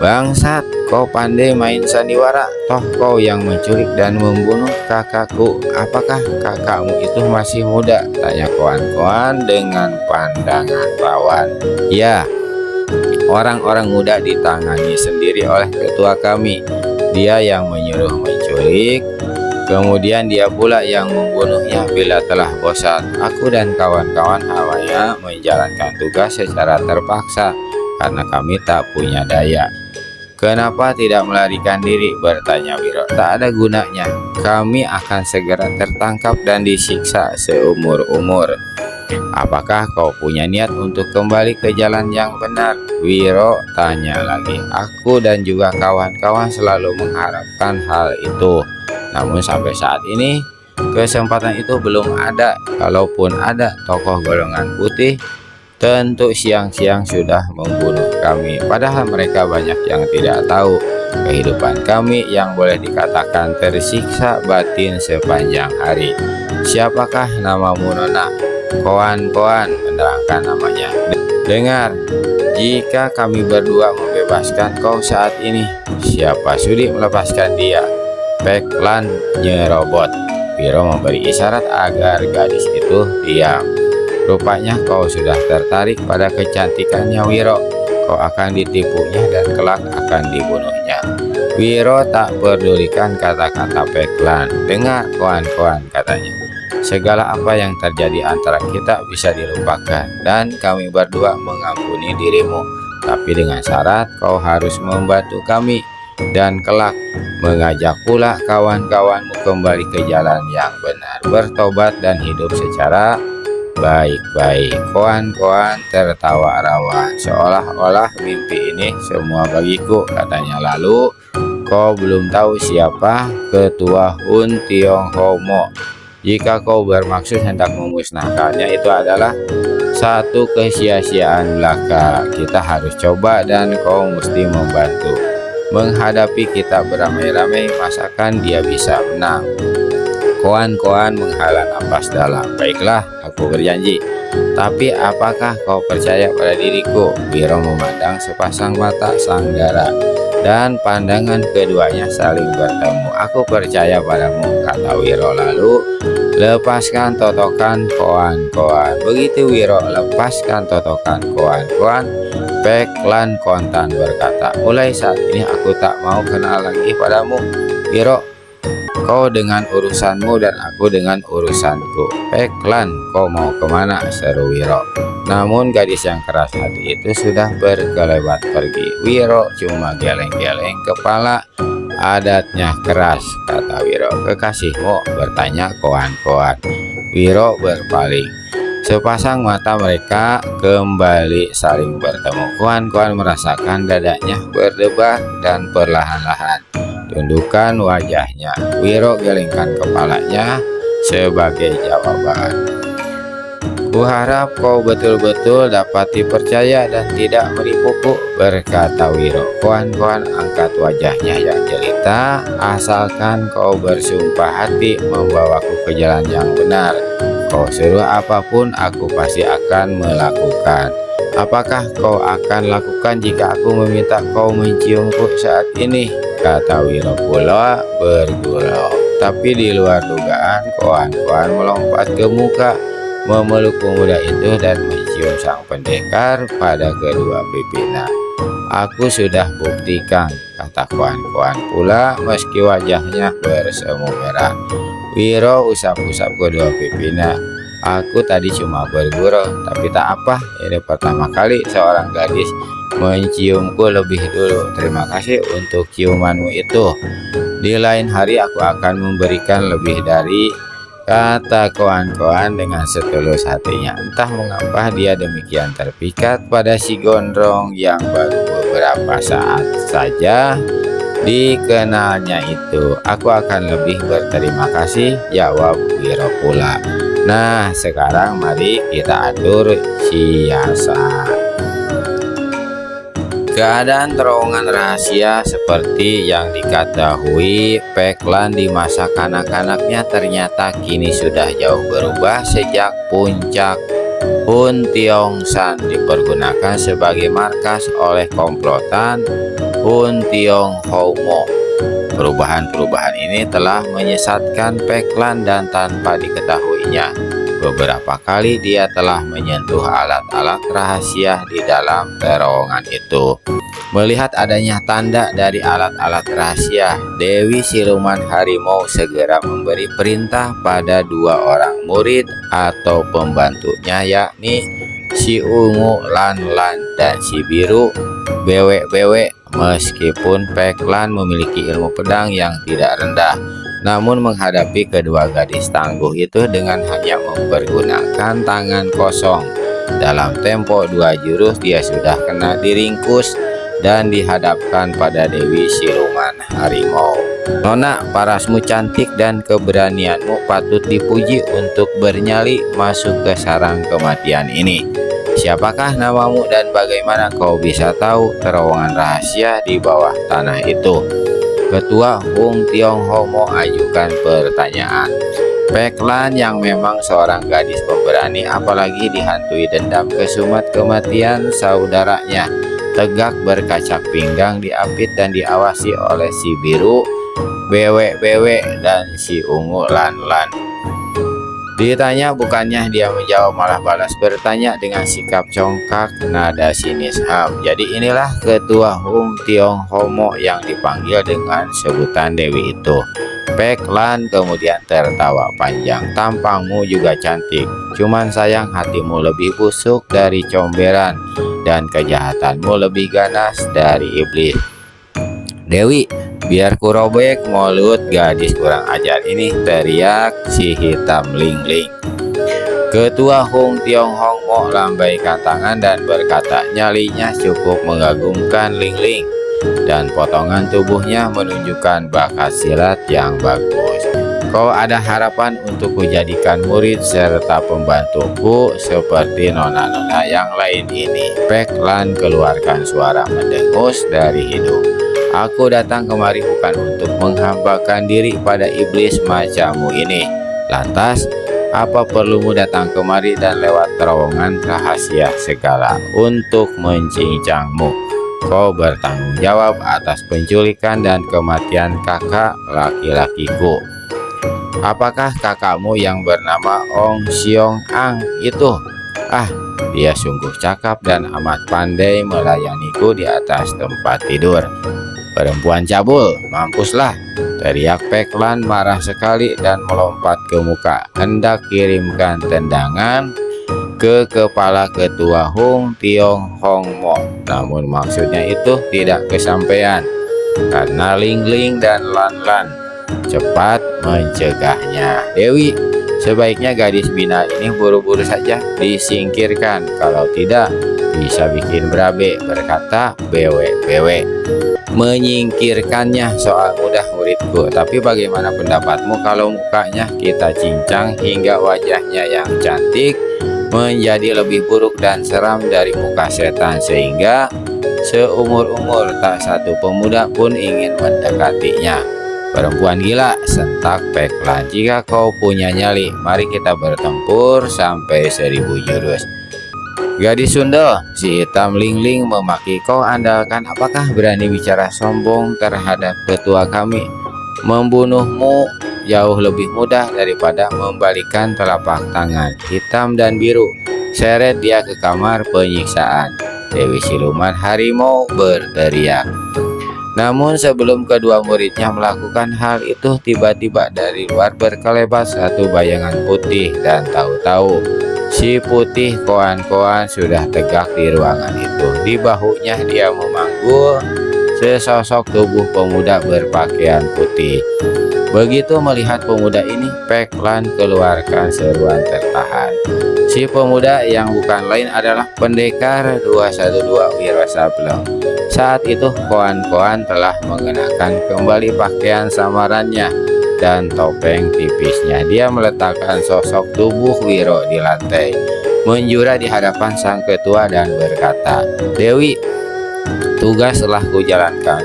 Bangsat, kau pandai main sandiwara, toh kau yang menculik dan membunuh kakakku. Apakah kakakmu itu masih muda? Tanya koan-koan dengan pandangan rawan. Ya, orang-orang muda ditangani sendiri oleh ketua kami. Dia yang menyuruh menculik, kemudian dia pula yang membunuhnya bila telah bosan. Aku dan kawan-kawan hanya menjalankan tugas secara terpaksa karena kami tak punya daya. Kenapa tidak melarikan diri? Bertanya Wiro. Tak ada gunanya. Kami akan segera tertangkap dan disiksa seumur-umur. Apakah kau punya niat untuk kembali ke jalan yang benar? Wiro tanya lagi. Aku dan juga kawan-kawan selalu mengharapkan hal itu. Namun sampai saat ini kesempatan itu belum ada. Kalaupun ada, tokoh golongan putih tentu siang-siang sudah membunuh kami. Padahal mereka banyak yang tidak tahu kehidupan kami yang boleh dikatakan tersiksa batin sepanjang hari. Siapakah namamu, Nona? Koan-koan menerangkan namanya. Dengar, jika kami berdua membebaskan kau saat ini, siapa sudi melepaskan dia? Peklan nyerobot. Wiro memberi isyarat agar gadis itu diam. Rupanya kau sudah tertarik pada kecantikannya, Wiro. Kau akan ditipunya dan kelak akan dibunuhnya. Wiro tak pedulikan kata-kata Peklan. Dengar, koan-koan, katanya. Segala apa yang terjadi antara kita bisa dilupakan, dan kami berdua mengampuni dirimu. Tapi dengan syarat kau harus membantu kami, dan kelak mengajak pula kawan-kawanmu kembali ke jalan yang benar, bertobat dan hidup secara baik-baik. Koan-koan tertawa rawan, seolah-olah mimpi ini semua bagiku, katanya. Lalu, kau belum tahu siapa ketua Hun Tionghoa. Jika kau bermaksud hendak memusnahkannya, itu adalah satu kesia-siaan belaka. Kita harus coba dan kau mesti membantu. Menghadapi kita beramai-ramai, masakan dia bisa menang? Koan-koan menghela napas dalam. Baiklah, aku berjanji. Tapi apakah kau percaya pada diriku? Wiro memandang sepasang mata Sanggara, dan pandangan keduanya saling bertemu. Aku percaya padamu, kata Wiro. Lalu, lepaskan totokan, koan-koan. Begitu Wiro lepaskan totokan koan-koan, Peklan kontan berkata, mulai saat ini aku tak mau kenal lagi padamu, Wiro. Kau dengan urusanmu dan aku dengan urusanku. Peklan, kau mau kemana? Seru Wiro. Namun gadis yang keras hati itu sudah berkelebat pergi. Wiro cuma geleng-geleng kepala. Adatnya keras, kata Wiro. Kekasihmu? Bertanya koan-koan. Wiro berpaling. Sepasang mata mereka kembali saling bertemu. Koan-koan merasakan dadanya berdebar dan perlahan-lahan tundukkan wajahnya. Wiro gelengkan kepalanya sebagai jawaban. Kuharap kau betul-betul dapat dipercaya dan tidak menipuku, berkata Wiro. Koan-koan angkat wajahnya yang jelita. Asalkan kau bersumpah hati membawaku ke jalan yang benar. Kau suruh apapun, aku pasti akan melakukan. Apakah kau akan lakukan jika aku meminta kau menciumku saat ini? Kata Wiro pula bergurau. Tapi di luar dugaan, koan-koan melompat ke muka, memeluk pemuda itu dan mencium sang pendekar pada kedua pipinya. Aku sudah buktikan, kata koan-koan pula meski wajahnya bersemu merah. Wiro usap-usap kedua pipinya. Aku tadi cuma bergurau, tapi tak apa, ini pertama kali seorang gadis menciumku lebih dulu. Terima kasih untuk ciumanmu itu. Di lain hari aku akan memberikan lebih dari, kata koan-koan dengan setulus hatinya. Entah mengapa dia demikian terpikat pada si gondrong yang baru beberapa saat saja dikenalnya itu. Aku akan lebih berterima kasih, jawab Wiro pula. Nah, sekarang mari kita atur siasat. Keadaan terowongan rahasia seperti yang diketahui Peklan di masa kanak-kanaknya ternyata kini sudah jauh berubah sejak puncak Hun Tiongsan dipergunakan sebagai markas oleh komplotan Hun Tionghoa. Perubahan-perubahan ini telah menyesatkan Peklan dan tanpa diketahuinya, beberapa kali dia telah menyentuh alat-alat rahasia di dalam terowongan itu. Melihat adanya tanda dari alat-alat rahasia, Dewi Siluman Harimau segera memberi perintah pada dua orang murid atau pembantunya, yakni si Ungu Lan-Lan dan si Biru Bewek-Bewek. Meskipun Peklan memiliki ilmu pedang yang tidak rendah, namun menghadapi kedua gadis tangguh itu dengan hanya mempergunakan tangan kosong, dalam tempo 2 jurus dia sudah kena diringkus dan dihadapkan pada Dewi Siluman Harimau. Nona, parasmu cantik dan keberanianmu patut dipuji untuk bernyali masuk ke sarang kematian ini. Siapakah namamu dan bagaimana kau bisa tahu terowongan rahasia di bawah tanah itu? Ketua Hun Tionghoa ajukan pertanyaan. Peklan yang memang seorang gadis pemberani, apalagi dihantui dendam kesumat kematian saudaranya, tegak berkacak pinggang, diapit dan diawasi oleh si biru bewek-bewek dan si ungu lan-lan. Ditanya bukannya dia menjawab, malah balas bertanya dengan sikap congkak nada sinis ham. Jadi inilah ketua Hung Tionghomo yang dipanggil dengan sebutan Dewi itu. Peklan kemudian tertawa panjang. Tampangmu juga cantik, cuman sayang hatimu lebih busuk dari comberan dan kejahatanmu lebih ganas dari iblis. Dewi, biar ku robek mulut gadis kurang ajar ini, teriak si hitam Lingling. Ketua Hung Tionghomo lambaikan tangan dan berkata, nyalinya cukup mengagumkan Lingling, dan potongan tubuhnya menunjukkan bakat silat yang bagus. Kau ada harapan untuk kujadikan murid serta pembantuku seperti nona-nona yang lain ini. Peklan keluarkan suara mendengus dari hidung. Aku datang kemari bukan untuk menghambakan diri pada iblis macammu ini. Lantas, apa perlumu datang kemari dan lewat terowongan rahasia segala untuk mencincangmu? Kau bertanggung jawab atas penculikan dan kematian kakak laki-lakiku. Apakah kakakmu yang bernama Ong Siong Ang itu? Ah, dia sungguh cakap dan amat pandai melayaniku di atas tempat tidur. Perempuan cabul, mampuslah, teriak Peklan marah sekali dan melompat ke muka, hendak kirimkan tendangan ke kepala ketua Hung Tionghomo. Namun maksudnya itu tidak kesampaian karena Lingling dan Lan-lan cepat mencegahnya. Dewi, sebaiknya gadis bina ini buru-buru saja disingkirkan, kalau tidak bisa bikin berabe, berkata bewek-bewek. Menyingkirkannya soal mudah muridku, tapi bagaimana pendapatmu kalau mukanya kita cincang hingga wajahnya yang cantik menjadi lebih buruk dan seram dari muka setan, sehingga seumur-umur tak satu pemuda pun ingin mendekatinya. Perempuan gila, sentak Peklan, jika kau punya nyali, mari kita bertempur sampai 1000 jurus. Gadis Sunda, si hitam Lingling memaki, kau andalkan apakah berani bicara sombong terhadap ketua kami? Membunuhmu jauh lebih mudah daripada membalikan telapak tangan. Hitam dan biru seret dia ke kamar penyiksaan. Dewi Siluman Harimau berteriak. Namun sebelum kedua muridnya melakukan hal itu, tiba-tiba dari luar berkelebat satu bayangan putih, dan tahu-tahu si putih koan-koan sudah tegak di ruangan itu. Di bahunya dia memanggul sesosok tubuh pemuda berpakaian putih. Begitu melihat pemuda ini, Peklan keluarkan seruan tertahan. Si pemuda yang bukan lain adalah pendekar 212 Wiro Sableng. Saat itu koan-koan telah mengenakan kembali pakaian samarannya dan topeng tipisnya. Dia meletakkan sosok tubuh Wiro di lantai, menjura di hadapan sang ketua dan berkata, Dewi, tugas telah kujalankan.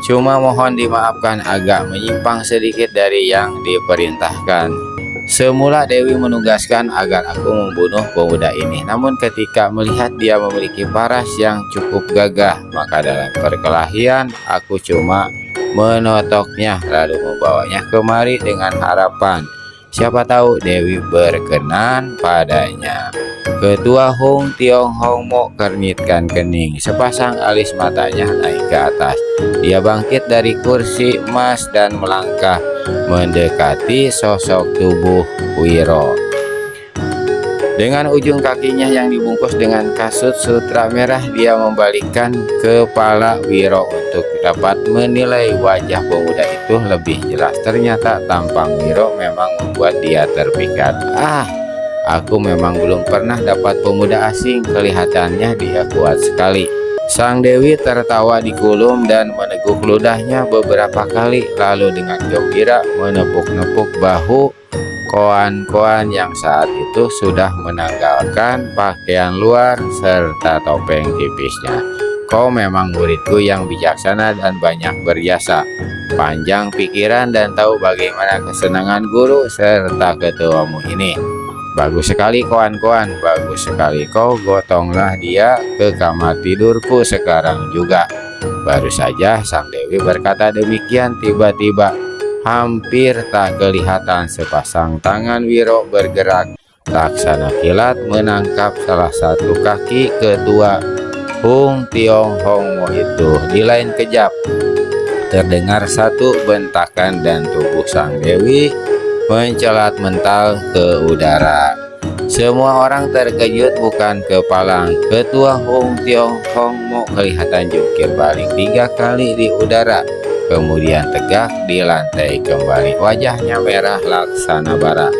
Cuma mohon dimaafkan agak menyimpang sedikit dari yang diperintahkan. Semula Dewi menugaskan agar aku membunuh pemuda ini. Namun ketika melihat dia memiliki paras yang cukup gagah, maka dalam perkelahian aku cuma menotoknya lalu membawanya kemari dengan harapan siapa tahu Dewi berkenan padanya. Ketua Hung Tionghomo kernitkan kening, sepasang alis matanya naik ke atas. Dia bangkit dari kursi emas dan melangkah mendekati sosok tubuh Wiro. Dengan ujung kakinya yang dibungkus dengan kasut sutra merah, dia membalikkan kepala Wiro untuk dapat menilai wajah pemuda itu lebih jelas. Ternyata tampang Wiro memang membuat dia terpikat. Aku memang belum pernah dapat pemuda asing, kelihatannya dia kuat sekali. Sang Dewi tertawa di kulum dan meneguk ludahnya beberapa kali, lalu dengan gembira menepuk-nepuk bahu koan-koan yang saat itu sudah menanggalkan pakaian luar serta topeng tipisnya. Kau memang muridku yang bijaksana dan banyak berjasa, panjang pikiran dan tahu bagaimana kesenangan guru serta ketuamu ini. Bagus sekali kawan-kawan, bagus sekali. Kau gotonglah dia ke kamar tidurku sekarang juga. Baru saja sang Dewi berkata demikian, tiba-tiba hampir tak kelihatan sepasang tangan Wiro bergerak laksana kilat menangkap salah satu kaki ketua Hung Tiong Hong Mo itu. Di lain kejap terdengar satu bentakan dan tubuh sang Dewi mencelat mental ke udara. Semua orang terkejut bukan kepalang. Ketua Hung Tiong Hong Mo kelihatan jungkir balik 3 kali di udara, kemudian tegak di lantai kembali. Wajahnya merah laksana bara.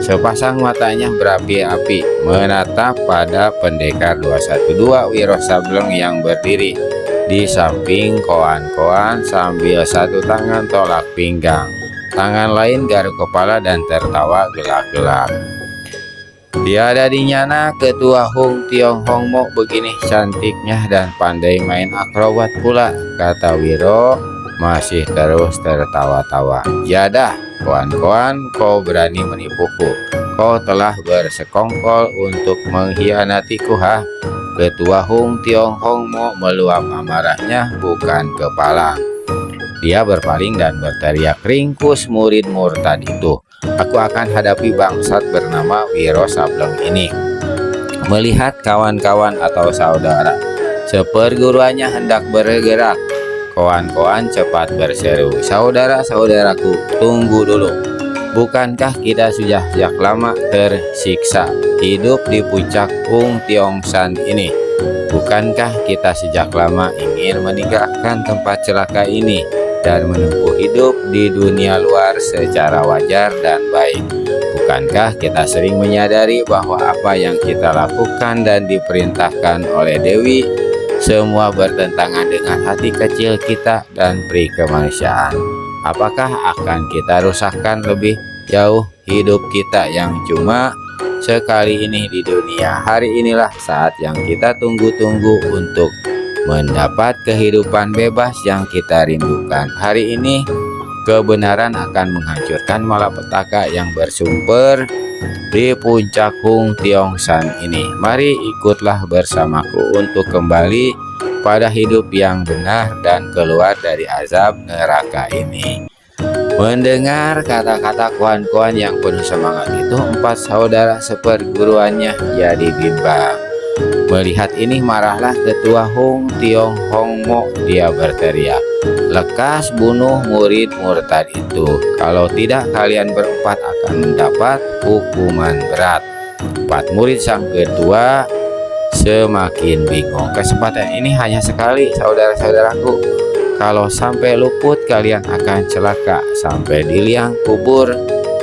Sepasang matanya berapi-api menatap pada pendekar 212 Wiro Sableng yang berdiri di samping koan-koan sambil satu tangan tolak pinggang, tangan lain garuk kepala dan tertawa gelak-gelak. Tiada dinyana ketua Hung Tiong Hong Mo begini cantiknya dan pandai main akrobat pula, kata Wiro masih terus tertawa-tawa. Jadah, kawan-kawan, kau berani menipuku. Kau telah bersekongkol untuk mengkhianatiku, ha? Ketua Hung Tiong Hong Mo meluap amarahnya bukan kepalang. Dia berpaling dan berteriak, ringkus murid murtad itu. Aku akan hadapi bangsat bernama Wiro Sableng ini. Melihat kawan-kawan atau saudara seperguruannya hendak bergerak, kawan-kawan cepat berseru, saudara-saudaraku, tunggu dulu. Bukankah kita sudah sejak lama tersiksa hidup di puncak Hung Tiong San ini? Bukankah kita sejak lama ingin meninggalkan tempat celaka ini dan menempuh hidup di dunia luar secara wajar dan baik? Bukankah kita sering menyadari bahwa apa yang kita lakukan dan diperintahkan oleh Dewi semua bertentangan dengan hati kecil kita dan peri kemanusiaan? Apakah akan kita rusakkan lebih jauh hidup kita yang cuma sekali ini di dunia? Hari inilah saat yang kita tunggu-tunggu untuk mendapat kehidupan bebas yang kita rindukan. Hari ini kebenaran akan menghancurkan malapetaka yang bersumber di puncak Hung Tiong San ini. Mari ikutlah bersamaku untuk kembali pada hidup yang benar dan keluar dari azab neraka ini. Mendengar kata-kata kawan-kawan yang penuh semangat itu, 4 saudara seperguruannya jadi bimbang. Melihat ini marahlah ketua Hung Tiong Hong Mo. Dia berteriak, lekas bunuh murid murtad itu. Kalau tidak kalian berempat akan mendapat hukuman berat. 4 murid sang ketua semakin bingung. Kesempatan ini hanya sekali, saudara-saudaraku. Kalau sampai luput kalian akan celaka sampai di liang kubur,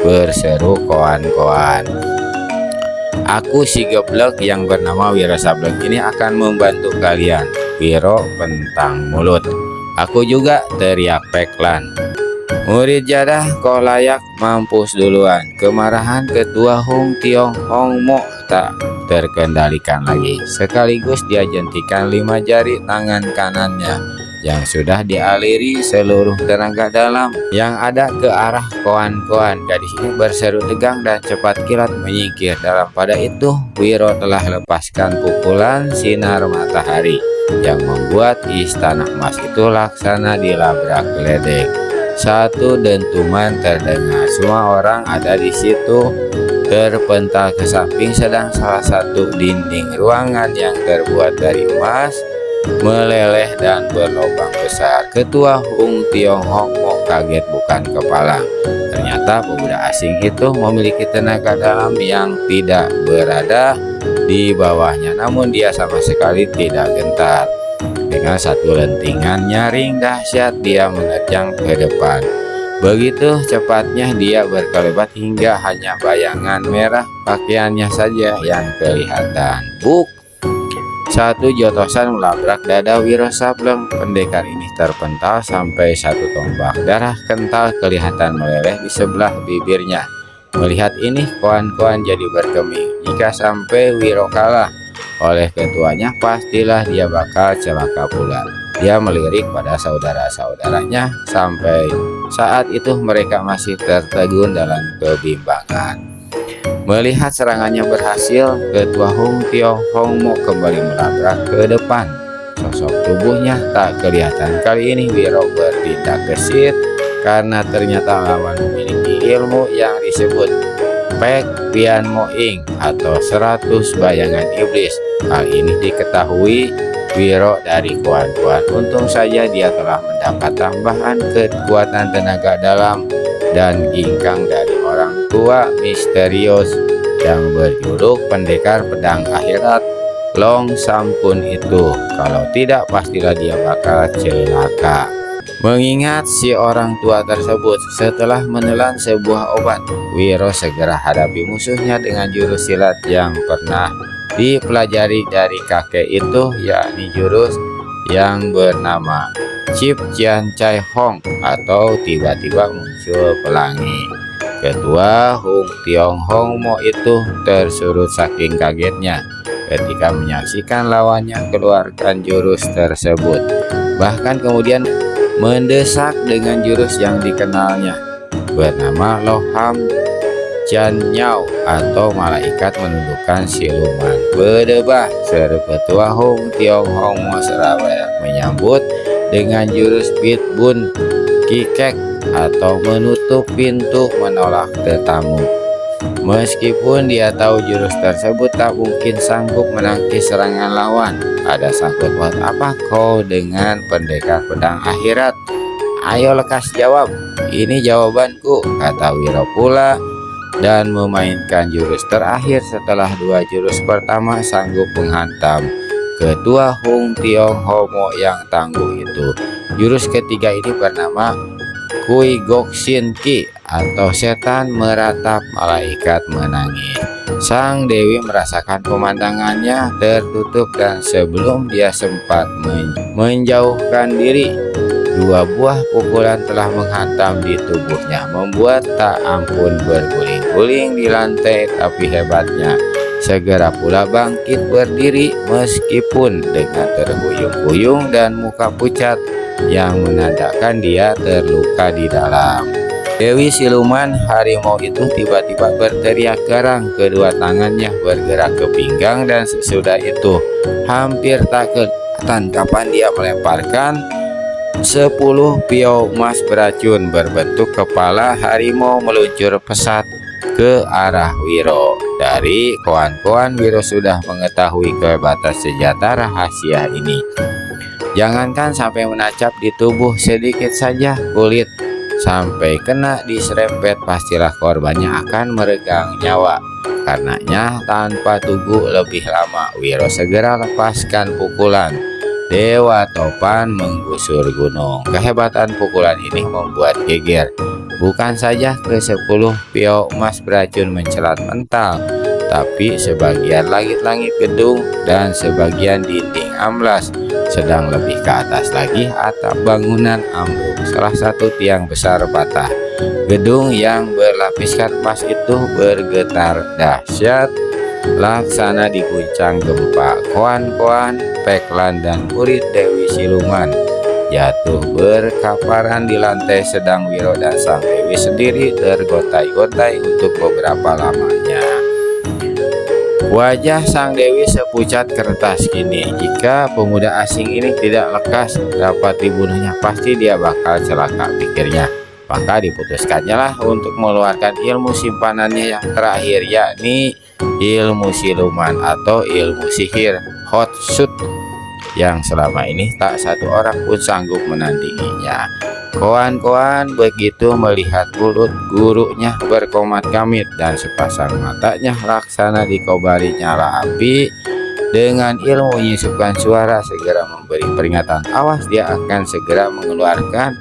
berseru kawan-kawan. Aku si geblek yang bernama Wiro Sableng ini akan membantu kalian. Wiro pentang mulut. Aku juga, teriak Peklan. Murid jadah, kau layak mampus duluan. Kemarahan ketua Hung Tiong Hong Mo tak terkendalikan lagi. Sekaligus dia jentikan 5 jari tangan kanannya yang sudah dialiri seluruh tenaga dalam yang ada ke arah kawan-kawan. Gadis ini berseru tegang dan cepat kilat menyingkir. Dalam pada itu Wiro telah lepaskan pukulan sinar matahari yang membuat istana emas itu laksana dilabrak geledek. Satu dentuman terdengar. Semua orang ada di situ terpental ke samping, sedang salah satu dinding ruangan yang terbuat dari emas meleleh dan berlubang besar. Ketua Hung Tiong Hong Mo kaget bukan kepala. Ternyata pemuda asing itu memiliki tenaga dalam yang tidak berada di bawahnya, namun dia sama sekali tidak gentar. Dengan satu lentingan nyaring dahsyat dia menerjang ke depan. Begitu cepatnya dia berkelebat hingga hanya bayangan merah pakaiannya saja yang kelihatan. Buk! Satu jotosan melabrak dada Wiro Sableng. Pendekar ini terpental sampai satu tombak. Darah kental kelihatan meleleh di sebelah bibirnya. Melihat ini kawan-kawan jadi bergeming. Jika sampai Wiro kalah, oleh ketuanya, pastilah dia bakal celaka pula. Dia melirik pada saudara-saudaranya. Sampai saat itu mereka masih tertegun dalam kebimbangan. Melihat serangannya berhasil, Ketua Hong Tiong-hong Mo kembali melabrak ke depan. Sosok tubuhnya tak kelihatan. Kali ini Wiro bertindak gesit karena ternyata lawan memiliki ilmu yang disebut Pek Pian Mo Ing atau 100 bayangan iblis. Hal ini diketahui Wiro dari Kuan-Kuan. Untung saja dia telah mendapat tambahan kekuatan tenaga dalam dan ginkang dari orang tua misterius yang berjuluk Pendekar Pedang Akhirat Long Sampun itu. Kalau tidak, pastilah dia bakal celaka. Mengingat si orang tua tersebut, setelah menelan sebuah obat, Wiro segera hadapi musuhnya dengan jurus silat yang pernah dipelajari dari kakek itu, yakni jurus yang bernama Cip Cian Cai Hong atau tiba-tiba muncul pelangi. Ketua Hong Tiong-hong Mo itu tersurut saking kagetnya ketika menyaksikan lawannya keluarkan jurus tersebut. Bahkan kemudian mendesak dengan jurus yang dikenalnya bernama Loham Chan Nyao atau malaikat menundukkan siluman berdebah. Seru Ketua Hong Tiong-hong Mo seraya menyambut dengan jurus Pit Bun Kikek atau menutup pintu menolak tetamu. Meskipun dia tahu jurus tersebut tak mungkin sanggup menangkis serangan lawan. Ada sangkut paut apa kau dengan Pendekar Pedang Akhirat? Ayo lekas jawab. Ini jawabanku, kata Wiro pula, dan memainkan jurus terakhir setelah dua jurus pertama sanggup menghantam Ketua Hong Tiong-hong Mo yang tangguh itu. Jurus ketiga ini bernama Kui Gok Shin Ki atau setan meratap malaikat menangis. Sang Dewi merasakan pemandangannya tertutup dan sebelum dia sempat menjauhkan diri, dua buah pukulan telah menghantam di tubuhnya, membuat tak ampun berguling-guling di lantai. Tapi hebatnya, segera pula bangkit berdiri meskipun dengan terhuyung-huyung dan muka pucat yang menandakan dia terluka di dalam. Dewi siluman harimau itu tiba-tiba berteriak garang. Kedua tangannya bergerak ke pinggang dan sesudah itu hampir tak kelihatan kapan dia melemparkan 10 piau emas beracun berbentuk kepala harimau meluncur pesat ke arah Wiro. Dari koan-koan, Wiro sudah mengetahui kehebatan senjata rahasia ini. Jangankan sampai menancap di tubuh, sedikit saja kulit sampai kena diserempet, pastilah korbannya akan meregang nyawa. Karenanya tanpa tunggu lebih lama, Wiro segera lepaskan pukulan. Dewa Topan menggusur gunung. Kehebatan pukulan ini membuat geger. Bukan saja ke-10 piau emas beracun mencelat mental, tapi sebagian langit-langit gedung dan sebagian dinding amblas. Sedang lebih ke atas lagi, atap bangunan ambruk. Salah satu tiang besar patah. Gedung yang berlapiskan emas itu bergetar dahsyat, laksana diguncang gempa. Koan-koan, Peklan, dan murid Dewi Siluman jatuh berkaparan di lantai, sedang Wiro dan sang Dewi sendiri tergontai-gontai untuk beberapa lamanya. Wajah sang Dewi sepucat kertas kini. Jika pemuda asing ini tidak lekas dapat dibunuhnya, pasti dia bakal celaka, pikirnya. Maka diputuskannya lah untuk mengeluarkan ilmu simpanannya yang terakhir, yakni ilmu siluman atau ilmu sihir Hot Shoot, yang selama ini tak satu orang pun sanggup menandinginya. Koan-koan begitu melihat mulut gurunya berkomat-kamit dan sepasang matanya laksana dikobari nyala api. Dengan ilmu menyisupkan suara segera memberi peringatan, awas dia akan segera mengeluarkan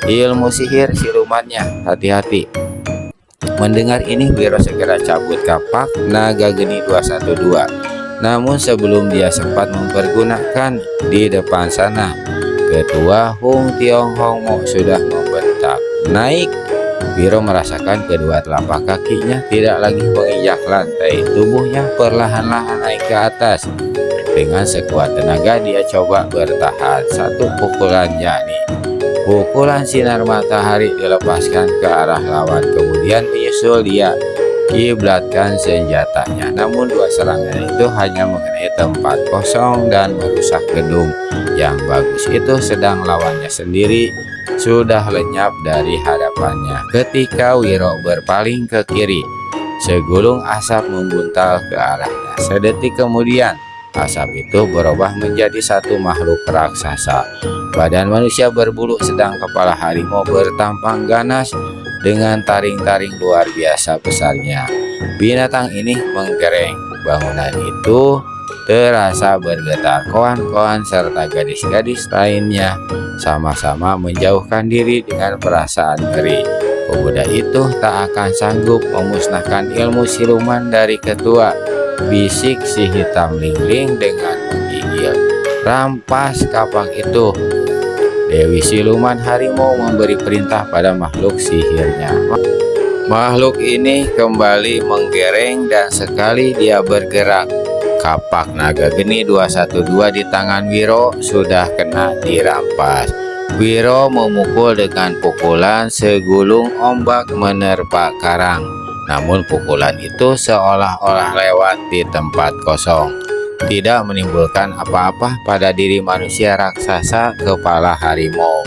ilmu sihir silumannya, hati-hati. Mendengar ini, Wiro segera cabut kapak naga geni 212. Namun sebelum dia sempat mempergunakan, di depan sana Ketua Hong Tiong-hong Mo sudah membentak, naik. Wiro merasakan kedua telapak kakinya tidak lagi menginjak lantai. Tubuhnya perlahan-lahan naik ke atas. Dengan sekuat tenaga dia coba bertahan. Satu pukulan, yakni pukulan sinar matahari, dilepaskan ke arah lawan. Kemudian menyusul dia kiblatkan senjatanya. Namun dua serangan itu hanya mengenai tempat kosong dan merusak gedung yang bagus itu, sedang lawannya sendiri sudah lenyap dari hadapannya. Ketika Wiro berpaling ke kiri, segulung asap membuntal ke arahnya. Sedetik kemudian, asap itu berubah menjadi satu makhluk raksasa. Badan manusia berbulu, sedang kepala harimau bertampang ganas dengan taring-taring luar biasa besarnya. Binatang ini menggereng. Bangunan itu terasa bergetar. Kawan-kawan serta gadis-gadis lainnya sama-sama menjauhkan diri dengan perasaan ngeri. Pemuda itu tak akan sanggup memusnahkan ilmu siluman dari ketua, bisik si hitam lingling dengan menggigil. Rampas kapak itu. Dewi siluman harimau memberi perintah pada makhluk sihirnya. Makhluk ini kembali menggereng dan sekali dia bergerak, kapak naga geni 212 di tangan Wiro sudah kena dirampas. Wiro memukul dengan pukulan segulung ombak menerpa karang. Namun pukulan itu seolah-olah lewat di tempat kosong, tidak menimbulkan apa-apa pada diri manusia raksasa kepala harimau.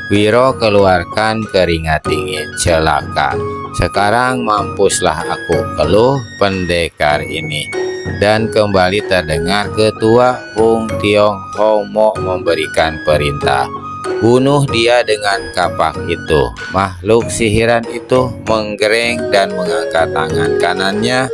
Wiro keluarkan keringat dingin. Celaka, sekarang mampuslah aku, keluh pendekar ini. Dan kembali terdengar ketua Hung Tiong Homo memberikan perintah, bunuh dia dengan kapak itu. Makhluk sihiran itu menggereng dan mengangkat tangan kanannya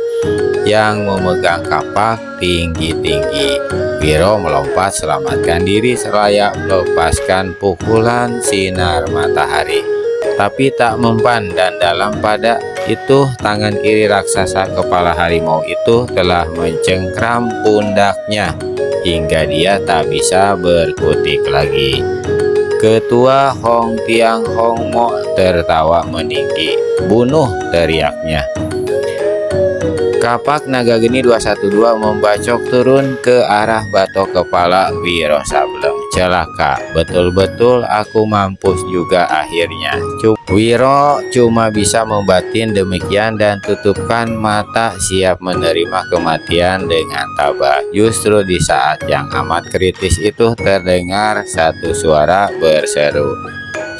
yang memegang kapak tinggi-tinggi. Wiro melompat selamatkan diri seraya melepaskan pukulan sinar matahari. Tapi tak mempan, dan dalam pada itu tangan kiri raksasa kepala harimau itu telah mencengkram pundaknya hingga dia tak bisa berkutik lagi. Ketua Hong Tiang Hong Mo tertawa meninggi. Bunuh, teriaknya. Kapak naga geni 212 membacok turun ke arah batok kepala Wiro Sableng. Celaka, betul-betul aku mampus juga akhirnya. Wiro cuma bisa membatin demikian dan tutupkan mata siap menerima kematian dengan tabah. Justru di saat yang amat kritis itu terdengar satu suara berseru,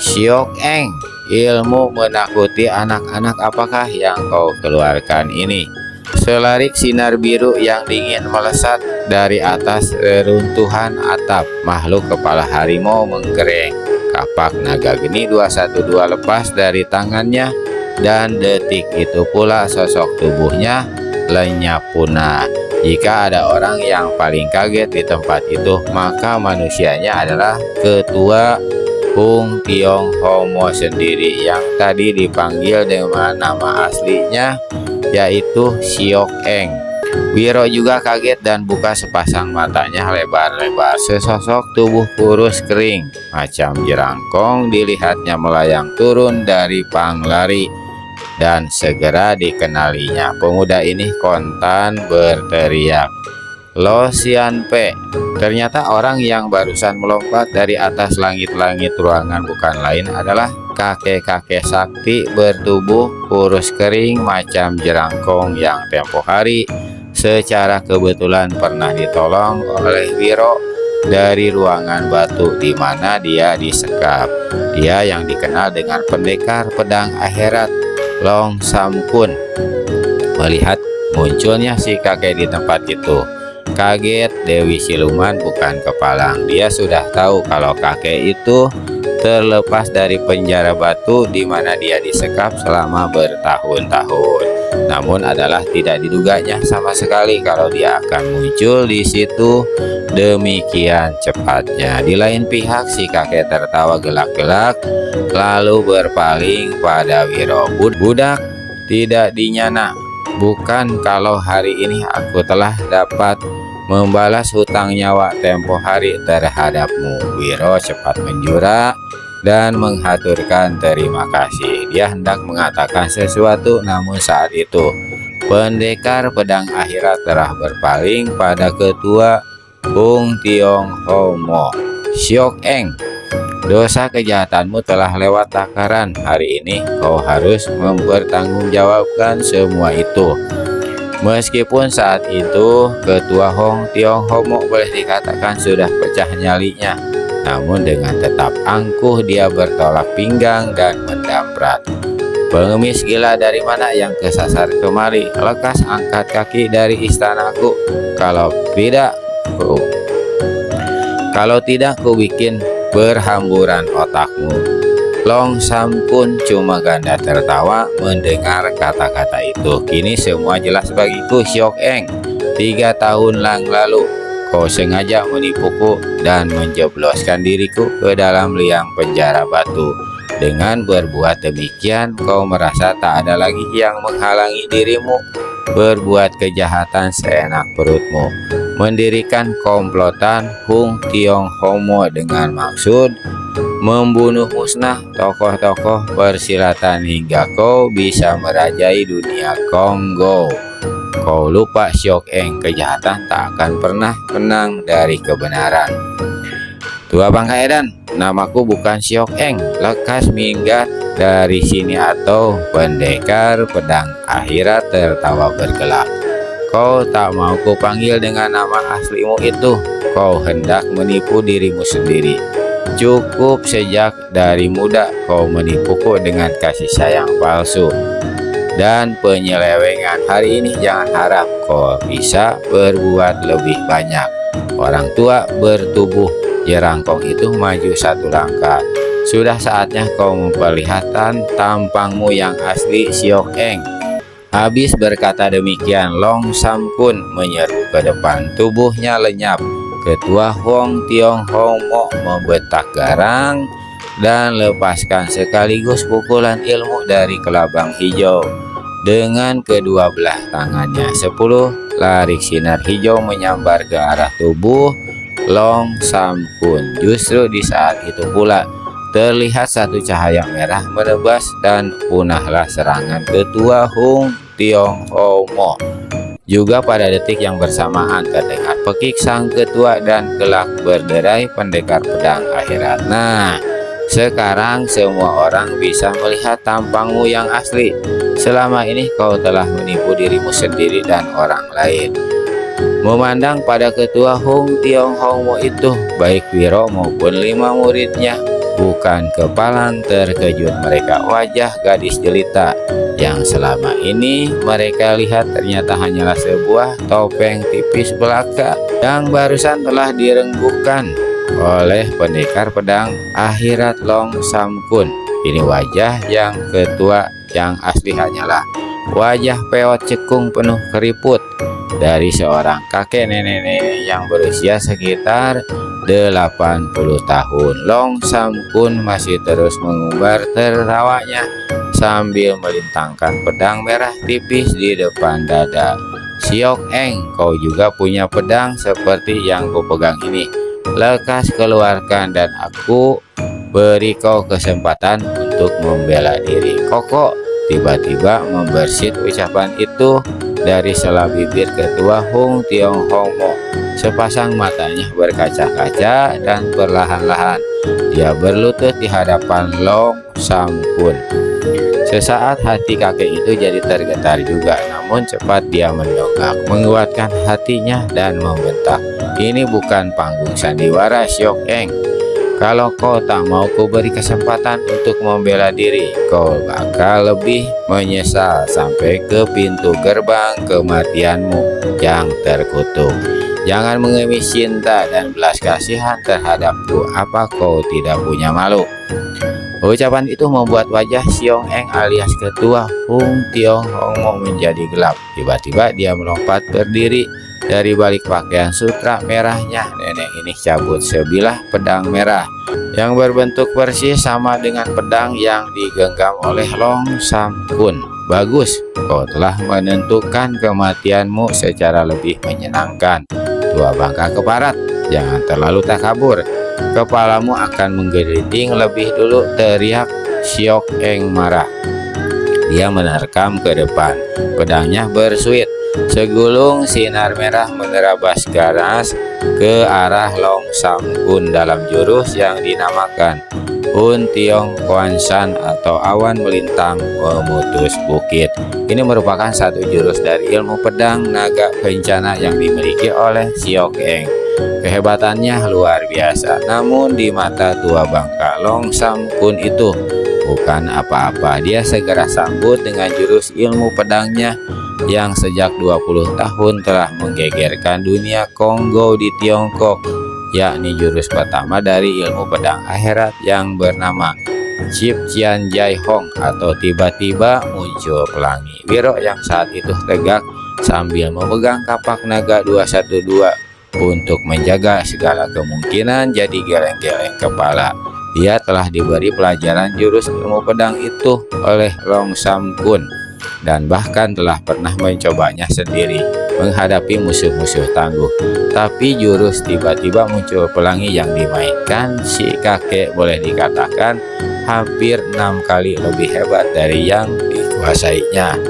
"Siok Eng, ilmu menakuti anak-anak apakah yang kau keluarkan ini?" Selarik sinar biru yang dingin melesat dari atas reruntuhan atap. Makhluk kepala harimau menggereng. Kapak naga geni 212 lepas dari tangannya, dan detik itu pula sosok tubuhnya lenyap punah. Jika ada orang yang paling kaget di tempat itu, maka manusianya adalah ketua Hung Tiong Homo sendiri yang tadi dipanggil dengan nama aslinya, yaitu Siok Eng. Wiro juga kaget dan buka sepasang matanya lebar-lebar. Sesosok tubuh kurus kering macam jerangkong dilihatnya melayang turun dari panglari, dan segera dikenalinya. Pemuda ini kontan berteriak, "Lo Sian Pe." Ternyata orang yang barusan melompat dari atas langit-langit ruangan bukan lain adalah kakek-kakek sakti bertubuh kurus kering macam jerangkong yang tempo hari secara kebetulan pernah ditolong oleh Wiro dari ruangan batu di mana dia disekap. Dia yang dikenal dengan pendekar pedang akhirat Long Sam Kun. Melihat munculnya si kakek di tempat itu, kaget Dewi Siluman bukan kepalang. Dia sudah tahu kalau kakek itu terlepas dari penjara batu di mana dia disekap selama bertahun-tahun. Namun adalah tidak diduganya sama sekali kalau dia akan muncul di situ demikian cepatnya. Di lain pihak, si kakek tertawa gelak-gelak lalu berpaling pada Wiro. "Budak, tidak dinyana. Bukan kalau hari ini aku telah dapat membalas hutang nyawa tempo hari terhadapmu." Wiro cepat menjura dan menghaturkan terima kasih. Dia hendak mengatakan sesuatu, namun saat itu pendekar pedang akhirat telah berpaling pada ketua Hung Tionghoa. Siok Eng, dosa kejahatanmu telah lewat takaran. Hari ini kau harus mempertanggungjawabkan semua itu. Meskipun saat itu ketua Hung Tionghoa boleh dikatakan sudah pecah nyalinya, namun dengan tetap angkuh dia bertolak pinggang dan mendamprat. Pengemis gila dari mana yang kesasar kemari? Lekas angkat kaki dari istanaku. Kalau tidak ku bikin berhamburan otakmu. Long Sam pun cuma ganda tertawa mendengar kata-kata itu. Kini semua jelas bagiku, Siok Eng. 3 tahun lalu kau sengaja menipuku dan menjebloskan diriku ke dalam liang penjara batu. Dengan berbuat demikian, kau merasa tak ada lagi yang menghalangi dirimu berbuat kejahatan seenak perutmu, mendirikan komplotan Hung Tionghoa dengan maksud membunuh musnah tokoh-tokoh persilatan hingga kau bisa merajai dunia Kongo. Kau lupa, Siok Eng, kejahatan tak akan pernah menang dari kebenaran. Tua Bangka Edan, namaku bukan Siok Eng. Lekas minggat dari sini atau pendekar pedang akhirat tertawa bergelak. Kau tak mau ku panggil dengan nama aslimu itu. Kau hendak menipu dirimu sendiri. Cukup sejak dari muda kau menipuku dengan kasih sayang palsu dan penyelewengan. Hari ini jangan harap kau bisa berbuat lebih banyak. Orang tua bertubuh jerangkong itu maju satu langkah. Sudah saatnya kau memperlihatkan tampangmu yang asli, Siok Eng. Habis berkata demikian, Long Sam pun menyeru ke depan. Tubuhnya lenyap. Ketua Hung Tionghoa membetak garang dan lepaskan sekaligus pukulan ilmu dari kelabang hijau. Dengan kedua belah tangannya 10 larik sinar hijau menyambar ke arah tubuh Long Sam Kun. Justru di saat itu pula terlihat satu cahaya merah menebas dan punahlah serangan ketua Hung Tionghoa. Juga pada detik yang bersamaan terdengar pekik sang ketua dan kelak berderai pendekar pedang akhirat. Nah, sekarang semua orang bisa melihat tampangmu yang asli. Selama ini kau telah menipu dirimu sendiri dan orang lain. Memandang pada ketua Hung Tionghoa itu, baik Wiro maupun 5 muridnya bukan kepalang terkejut mereka. Wajah gadis jelita yang selama ini mereka lihat ternyata hanyalah sebuah topeng tipis belaka yang barusan telah direnggukan oleh pendekar pedang akhirat Long Sam Kun. Ini wajah yang ketua yang asli hanyalah wajah peot cekung penuh keriput dari seorang kakek nenek yang berusia sekitar 80 tahun. Long Sam Kun masih terus mengumbar tertawanya sambil melintangkan pedang merah tipis di depan dada. Siok Eng, kau juga punya pedang seperti yang kupegang ini. Lekas keluarkan dan aku beri kau kesempatan untuk membela diri. Koko tiba-tiba membersit ucapan itu dari sela bibir ketua Hung Tionghoa. Sepasang matanya berkaca-kaca dan perlahan-lahan dia berlutut di hadapan Long Sam Kun. Sesaat hati kakek itu jadi tergetar juga, namun cepat dia mendongak, menguatkan hatinya dan membentak, ini bukan panggung sandiwara, Siok Eng. Kalau kau tak mau ku beri kesempatan untuk membela diri, kau bakal lebih menyesal sampai ke pintu gerbang kematianmu yang terkutuk. Jangan mengemis cinta dan belas kasihan terhadapku. Apa kau tidak punya malu? Ucapan itu membuat wajah Siok Eng alias ketua Hung Tionghoa menjadi gelap. Tiba-tiba dia melompat berdiri dari balik pakaian sutra merahnya. Nenek ini cabut sebilah pedang merah yang berbentuk persis sama dengan pedang yang digenggam oleh Long Sam Kun. Bagus, kau telah menentukan kematianmu secara lebih menyenangkan. Tua Bangka Keparat, jangan terlalu takabur. kepalamu akan menggelinding lebih dulu, teriak Siok Eng marah. Dia menerkam ke depan, pedangnya bersuit. Segulung sinar merah menerabas ganas ke arah Long Sam Kun dalam jurus yang dinamakan Un Tiong Kuan San atau awan melintang memutus bukit. Ini merupakan satu jurus dari ilmu pedang naga kencana yang dimiliki oleh Siok Eng. Kehebatannya luar biasa, namun di mata tua bangka Long Sam Kun itu bukan apa-apa. Dia segera sambut dengan jurus ilmu pedangnya yang sejak 20 tahun telah menggegerkan dunia Kongo di Tiongkok, yakni jurus pertama dari ilmu pedang akhirat yang bernama Chip Chian Jai Hong atau tiba-tiba muncul pelangi. Wiro yang saat itu tegak sambil memegang kapak naga 212 untuk menjaga segala kemungkinan jadi geleng-geleng kepala. Dia telah diberi pelajaran jurus ilmu pedang itu oleh Long Sam Kun dan bahkan telah pernah mencobanya sendiri menghadapi musuh-musuh tangguh. Tapi jurus tiba-tiba muncul pelangi yang dimainkan si kakek boleh dikatakan hampir 6 kali lebih hebat dari yang dikuasainya.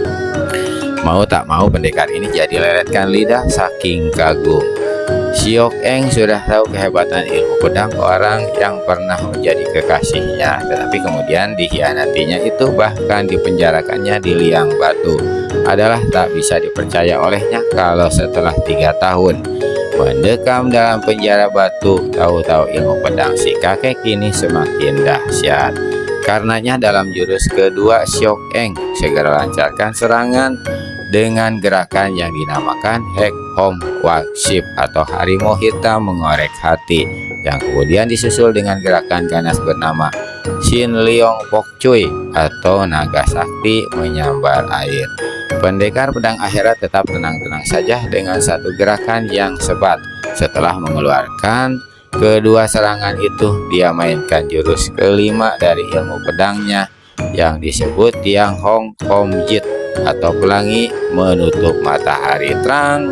Mau tak mau pendekar ini jadi leletkan lidah saking kagum. Siok Eng sudah tahu kehebatan ilmu pedang orang yang pernah menjadi kekasihnya, tetapi kemudian dikhianatinya itu, bahkan dipenjarakannya di liang batu, adalah tak bisa dipercaya olehnya kalau setelah 3 tahun mendekam dalam penjara batu, tahu-tahu ilmu pedang si kakek kini semakin dahsyat. Karenanya dalam jurus kedua Siok Eng segera lancarkan serangan dengan gerakan yang dinamakan Hek Hom Wak Sip atau harimau hitam mengorek hati, yang kemudian disusul dengan gerakan ganas bernama Sin Leong Pok Cui atau naga sakti menyambar air. Pendekar pedang akhirat tetap tenang-tenang saja dengan satu gerakan yang sebat. Setelah mengeluarkan kedua serangan itu, dia mainkan jurus kelima dari ilmu pedangnya yang disebut Tiang Hong Hom Jit atau pelangi menutup matahari terang.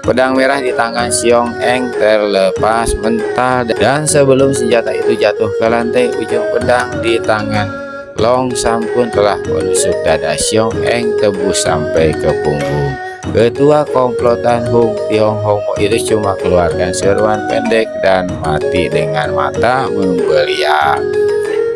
Pedang merah di tangan Siok Eng terlepas mental, dan sebelum senjata itu jatuh ke lantai, ujung pedang di tangan Long Sam Kun telah menusuk dada Siok Eng tebus sampai ke punggung. Ketua komplotan Hung Tiong Hong itu cuma keluarkan seruan pendek dan mati dengan mata membeliak.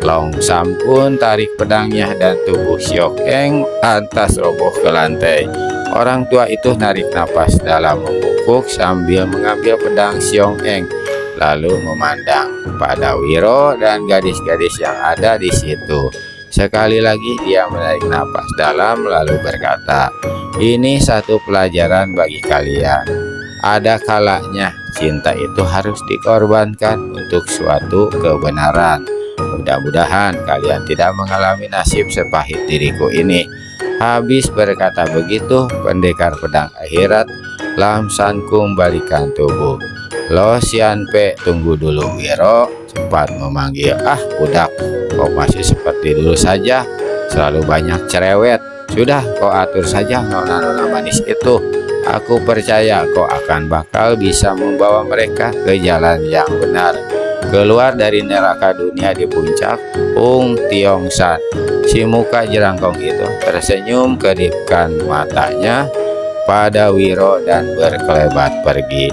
Long Sam Kun tarik pedangnya dan tubuh Siok Eng lantas roboh ke lantai. Orang tua itu narik napas dalam membungkuk sambil mengambil pedang Siok Eng, lalu memandang pada Wiro dan gadis-gadis yang ada di situ. Sekali lagi dia menarik napas dalam lalu berkata, "Ini satu pelajaran bagi kalian. Ada kalanya cinta itu harus dikorbankan untuk suatu kebenaran. Mudah-mudahan kalian tidak mengalami nasib sepahit diriku ini." Habis berkata begitu, pendekar pedang akhirat Lam San Kung balikan tubuh. Lo Sian Pe, tunggu dulu Wiro, cepat memanggil. "Ah budak, kau masih seperti dulu saja, selalu banyak cerewet. Sudah, kau atur saja nona-nona manis itu. Aku percaya kau akan bakal bisa membawa mereka ke jalan yang benar, keluar dari neraka dunia di puncak Ung Tiong San." Si muka jerangkong itu tersenyum, kedipkan matanya pada Wiro dan berkelebat pergi.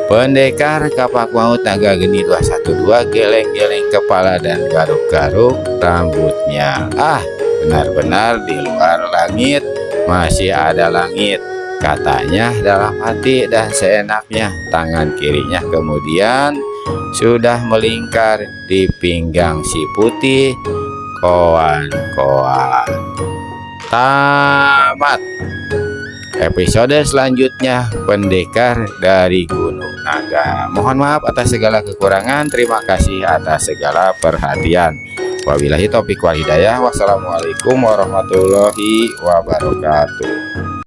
Pendekar kapak maut naga geni 212 geleng-geleng kepala dan garuk-garuk rambutnya. "Ah, benar-benar di luar langit masih ada langit," katanya dalam hati, dan seenaknya tangan kirinya kemudian sudah melingkar di pinggang si putih koan-koan. Tamat. Episode selanjutnya, pendekar dari Gunung Naga. Mohon maaf atas segala kekurangan. Terima kasih atas segala perhatian. Wabillahi taufiq wal hidayah. Wassalamualaikum warahmatullahi wabarakatuh.